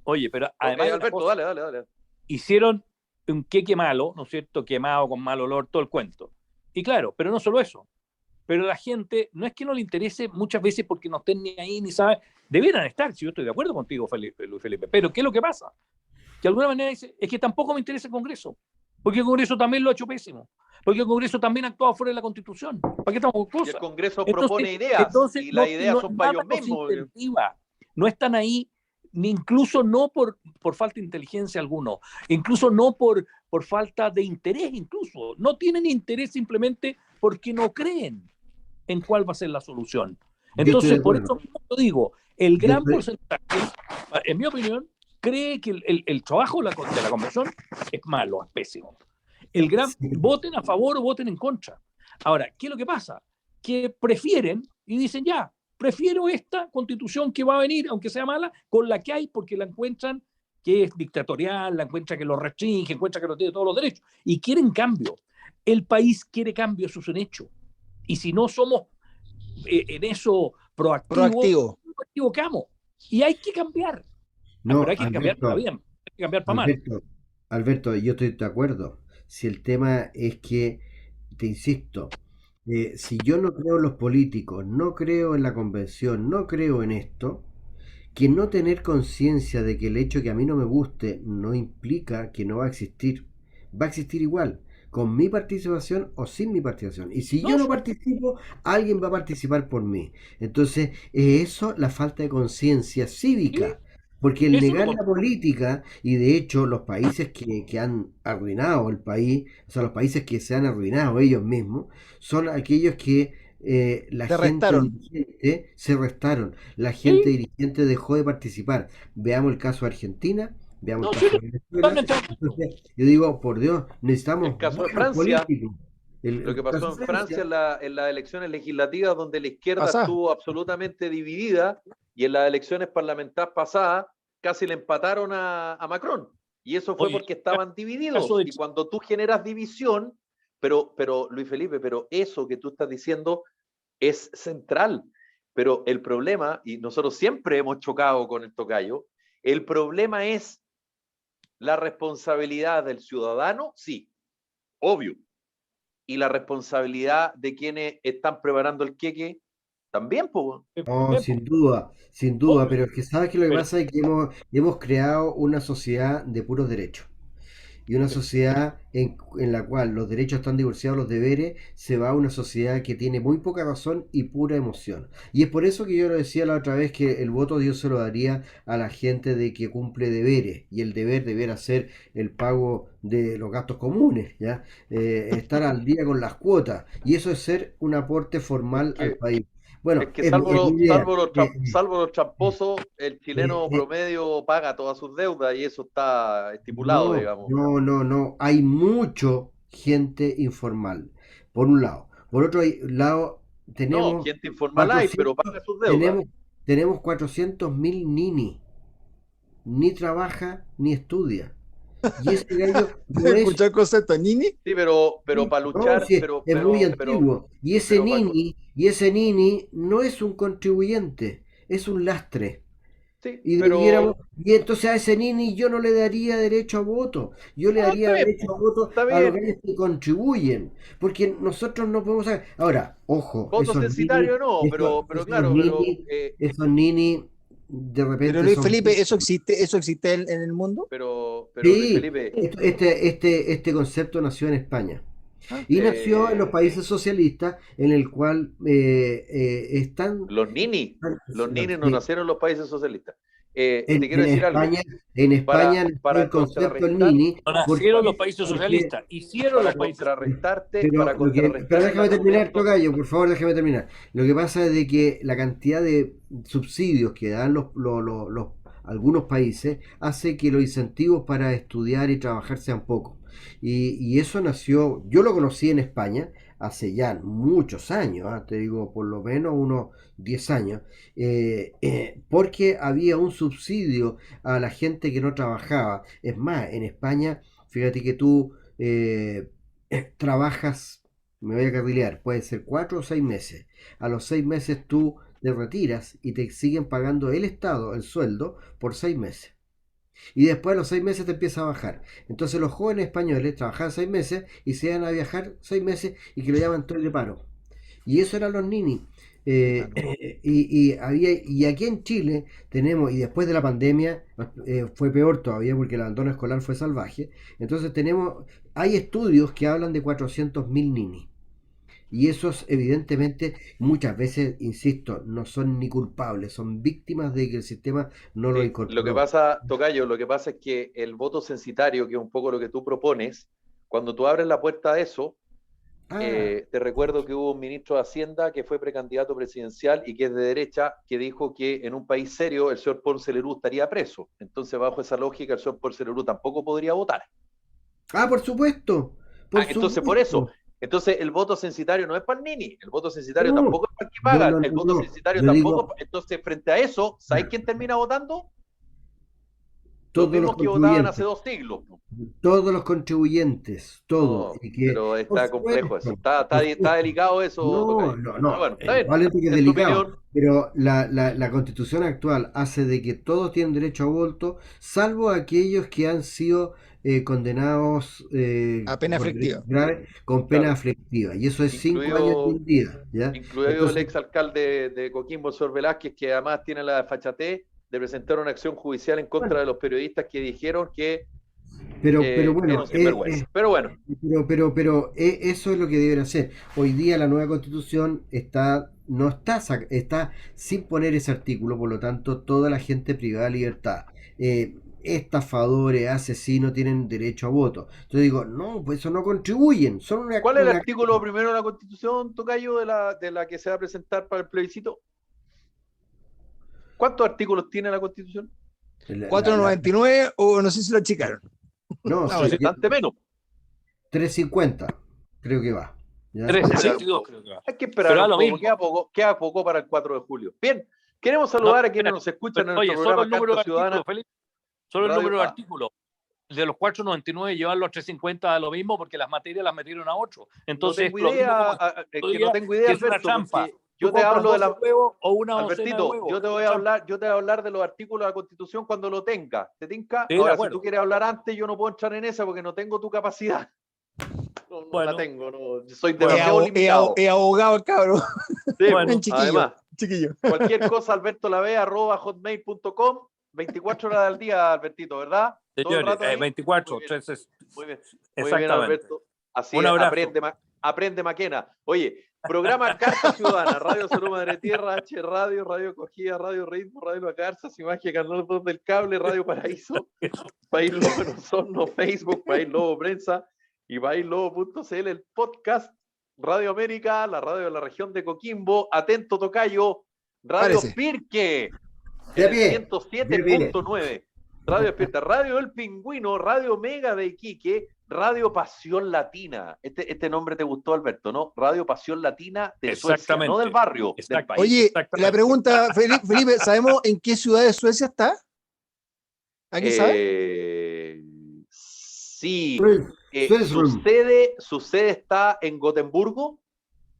oye, pero Ok, además hay una Alberto, cosa, dale, dale, dale. hicieron un queque malo, ¿no es cierto? Quemado, con mal olor, todo el cuento. Y claro, pero no solo eso. Pero la gente no es que no le interese muchas veces porque no estén ni ahí ni saben, debieran estar, si yo estoy de acuerdo contigo, Felipe, Luis Felipe. Pero ¿qué es lo que pasa? Que de alguna manera dice, es que tampoco me interesa el Congreso, porque el Congreso también lo ha hecho pésimo, porque el Congreso también ha actuado fuera de la Constitución. ¿Para qué estamos con Y el cosas? Congreso Entonces, propone ideas entonces y las no, ideas son para nada ellos los mismos. incentiva, no están ahí, ni incluso no por falta de inteligencia alguno, incluso no por falta de interés, incluso, no tienen interés simplemente porque no creen en cuál va a ser la solución. Yo estoy de Entonces, por acuerdo. eso mismo lo digo, el Yo gran estoy, porcentaje, en mi opinión, cree que el trabajo de la convención es malo, es pésimo. El gran, sí, voten a favor o voten en contra. Ahora, ¿qué es lo que pasa? Que prefieren y dicen ya, prefiero esta constitución que va a venir, aunque sea mala, con la que hay, porque la encuentran que es dictatorial, la encuentran que lo restringe, encuentran que no tiene todos los derechos, y quieren cambio. El país quiere cambio, eso es un hecho. Y si no somos en eso proactivos, Proactivo. nos equivocamos. Y hay que cambiar. Pero no, hay que cambiar para bien, hay que cambiar para mal. Alberto, Alberto, yo estoy de acuerdo. Si el tema es que, te insisto, si yo no creo en los políticos, no creo en la convención, no creo en esto, que no tener conciencia de que el hecho que a mí no me guste no implica que no va a existir. Va a existir igual, con mi participación o sin mi participación. Y si yo No, no participo, alguien va a participar por mí. Entonces, es eso la falta de conciencia sí, cívica. Porque el eso lo negar la política, y de hecho los países que han arruinado el país, o sea, los países que se han arruinado ellos mismos, son aquellos que la Te gente restaron. dirigente se restaron, la gente dirigente dejó de participar. Veamos el caso de Argentina, veamos No, el sí, caso de Venezuela. totalmente de acuerdo. Entonces, yo digo, por Dios, El necesitamos caso de buenos Francia, políticos. lo que El pasó caso en de Francia Francia, en las elecciones legislativas, donde la izquierda Pasá. estuvo absolutamente dividida, y en las elecciones parlamentarias pasadas casi le empataron a Macron. Y eso fue Oye, porque estaban caso divididos. de Y cuando tú generas división, pero Luis Felipe, pero eso que tú estás diciendo es central. Pero el problema, y nosotros siempre hemos chocado con el tocayo, el problema es la responsabilidad del ciudadano, sí, obvio. Y la responsabilidad de quienes están preparando el queque también, pues. no, sin duda, obvio, pero es que sabes que lo que pero pasa es que hemos creado una sociedad de puros derechos. Y una sociedad en la cual los derechos están divorciados de los deberes, se va a una sociedad que tiene muy poca razón y pura emoción. Y es por eso que yo lo decía la otra vez que el voto Dios se lo daría a la gente de que cumple deberes, y el deber debiera ser el pago de los gastos comunes, ¿ya? Estar al día con las cuotas, y eso es ser un aporte Es formal al que país. Bueno, Es que es mi idea. salvo los tramposos, el Eh, chileno eh, promedio paga todas sus deudas y eso está estipulado, No, digamos. no, no, no. Hay mucho gente informal, por un lado. Por otro lado, No, tenemos gente informal hay, pero 400, paga sus deudas. tenemos, tenemos 400.000 nini. Ni trabaja ni estudia. Y ese gallo no es. ¿Escuchó el concepto, Nini? Sí, pero para No, luchar, sí, es muy antiguo. pero para, Y ese nini no es un contribuyente, es un lastre. sí, Y pero y entonces a ese nini yo no le daría derecho a voto, yo le no, está daría bien, derecho a voto está a los bien. gallos que contribuyen, porque nosotros no podemos saber. Ahora, ojo, Voto censitario no, pero claro, esos nini de Pero repente Luis son. Felipe, ¿eso existe en el mundo? pero Luis Sí, Felipe, este concepto nació en España. Ah, Y nació en los eh, países socialistas, en el cual están. los ninis, los ninis no Sí, nacieron en los países socialistas. Te quiero En decir algo, España, en España nació para el concepto del contrarrestar. Nini. no ¿Por nacieron los qué? países Porque, socialistas, hicieron para los países socialistas. contrarrestarte, para pero contrarrestar el déjame terminar, argumento. Tocayo, por favor, déjame terminar. Lo que pasa es de que la cantidad de subsidios que dan algunos países hace que los incentivos para estudiar y trabajar sean pocos. Y eso nació, yo lo conocí en España hace ya muchos años, te digo por lo menos unos 10 años, porque había un subsidio a la gente que no trabajaba. Es más, en España, fíjate que tú trabajas, me voy a carrilear, puede ser 4 o 6 meses. A los 6 meses tú te retiras y te siguen pagando el Estado el sueldo por 6 meses. Y después a los 6 meses te empieza a bajar. Entonces los jóvenes españoles trabajan 6 meses y se van a viajar 6 meses y que lo llaman todo de paro. Y eso eran los ninis. Claro. Y aquí en Chile tenemos, y después de la pandemia fue peor todavía porque el abandono escolar fue salvaje. Entonces hay estudios que hablan de 400.000 ninis. Y esos evidentemente muchas veces, insisto, no son ni culpables, son víctimas de que el sistema no lo Sí, lo que incorporó. pasa, Tocayo, lo que pasa es que el voto censitario, que es un poco lo que tú propones, cuando tú abres la puerta a eso, Ah, te recuerdo que hubo un ministro de Hacienda que fue precandidato presidencial y que es de derecha, que dijo que en un país serio el señor Ponce Lerú estaría preso. Entonces, bajo esa lógica, el señor Ponce Lerú tampoco podría votar. por supuesto, por Entonces, por eso, supuesto. entonces el voto censitario no es para el Nini, el voto censitario No, tampoco es para el que no, pagan, no, el no, voto no. censitario Yo tampoco. digo, Entonces, frente a eso, ¿sabes ah, quién termina votando? Los todos los mismos que votaban hace contribuyentes. 2 siglos. Todos los contribuyentes, todo. No, Y que, pero por está complejo eso. supuesto, Está, por está supuesto. delicado eso, No, Tocayo. no, Pero no. bueno, está bien. Probablemente que es Es tu delicado, opinión. pero la constitución actual hace de que todos tienen derecho a voto, salvo aquellos que han sido condenados a pena por efectiva. delitos graves con pena Claro. aflictiva. Y eso es 5 años de Incluido, un día, ¿ya? incluido el Entonces, ex alcalde de Coquimbo, el señor Velázquez, que además tiene la desfachatez de presentar una acción judicial en contra bueno, de los periodistas que dijeron que pero era un bueno, sinvergüenza. Pero bueno, eso es lo que deben hacer. Hoy día la nueva constitución no está, está sin poner ese artículo, por lo tanto, toda la gente privada de libertad. estafadores, asesinos tienen derecho a voto. Entonces digo, no, pues eso no contribuyen, son una... ¿Cuál es el una- artículo primero de la Constitución, tocayo, de la que se va a presentar para el plebiscito? ¿Cuántos artículos tiene la Constitución? la- la- 499 o no sé si lo achicaron. no, No, sí, sí. Bastante menos. 350, creo que va. ¿ya? 362 creo que va. Hay que Pero esperar da un lo poco, mismo. queda poco para el 4 de julio. Bien, queremos saludar a quienes espera, nos escuchan en Oye, nuestro solo programa el número de Carta Ciudadana. artículos, Felipe. Solo el Radio- número de ah. artículos. De los 499 llevan los 350 a lo mismo porque las materias las metieron a 8. Entonces, no lo tengo mismo idea, como es yo que no diría tengo idea, que es una Alberto, trampa. porque Tú yo te compras hablo de 12 la... huevos o una docena de Albertito, huevos. yo te voy a hablar de los artículos de la Constitución cuando lo tenga. ¿Te tinca? Sí, de Ahora, si acuerdo. tú quieres hablar antes, yo no puedo entrar en esa porque no tengo tu capacidad. No Bueno. la tengo, no, soy Bueno, demasiado limitado. Es abogado el cabrón. Sí, bueno, En chiquillo. además, Chiquillo. cualquier cosa, albertolavea@hotmail.com, 24 horas al día, Albertito, ¿verdad? Todo el señores, rato ahí. 24, Muy bien. 13, Muy bien, exactamente. Alberto. Así Un es, abrazo. aprende Maquena. Oye, programa Carta Ciudadana, Radio Salud Madre Tierra, H Radio, Radio Cogida, Radio Ritmo, Radio La Garza, Magia, Canal 2 del Cable, Radio Paraíso, País Lobo en Osorno, Facebook, País Lobo Prensa y paislobo.cl, el podcast, Radio América, la radio de la región de Coquimbo, atento tocayo, Radio Párese. Pirque, De pie, 107.9. Radio Despierta, Radio El Pingüino, Radio Mega de Iquique, Radio Pasión Latina. Este nombre te gustó, Alberto, ¿no? Radio Pasión Latina de Suecia, Exactamente. no del barrio, del Exacto. país. Oye, Exactamente. la pregunta, Felipe, ¿sabemos en qué ciudad de Suecia está? ¿Alguien sabe? Sí. Suezrum. Su sede está en Gotemburgo,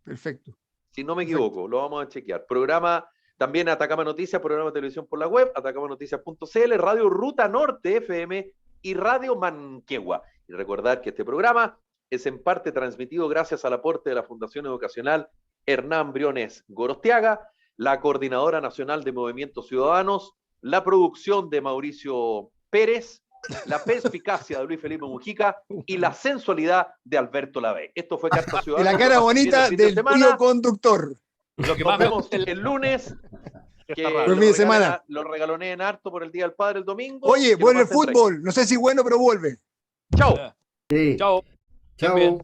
Perfecto. si no me equivoco, lo vamos a chequear. Programa también Atacama Noticias, programa de televisión por la web, atacamanoticias.cl, Radio Ruta Norte FM y Radio Manquehua. Y recordar que este programa es en parte transmitido gracias al aporte de la Fundación Educacional Hernán Briones Gorostiaga, la Coordinadora Nacional de Movimientos Ciudadanos, la producción de Mauricio Pérez, la perspicacia de Luis Felipe Mujica y la sensualidad de Alberto Lavey. Esto fue Carta Y Ciudadana. la cara bonita del tío conductor. Lo que Nos más me vemos gusta el lunes. Que raro. Buen fin de semana. lo regaloneen harto por el Día del Padre el domingo. Oye, Que lo vuelve el pasen re. fútbol. No sé si bueno, pero vuelve. Chao. Sí. Chao. Chao. Bien.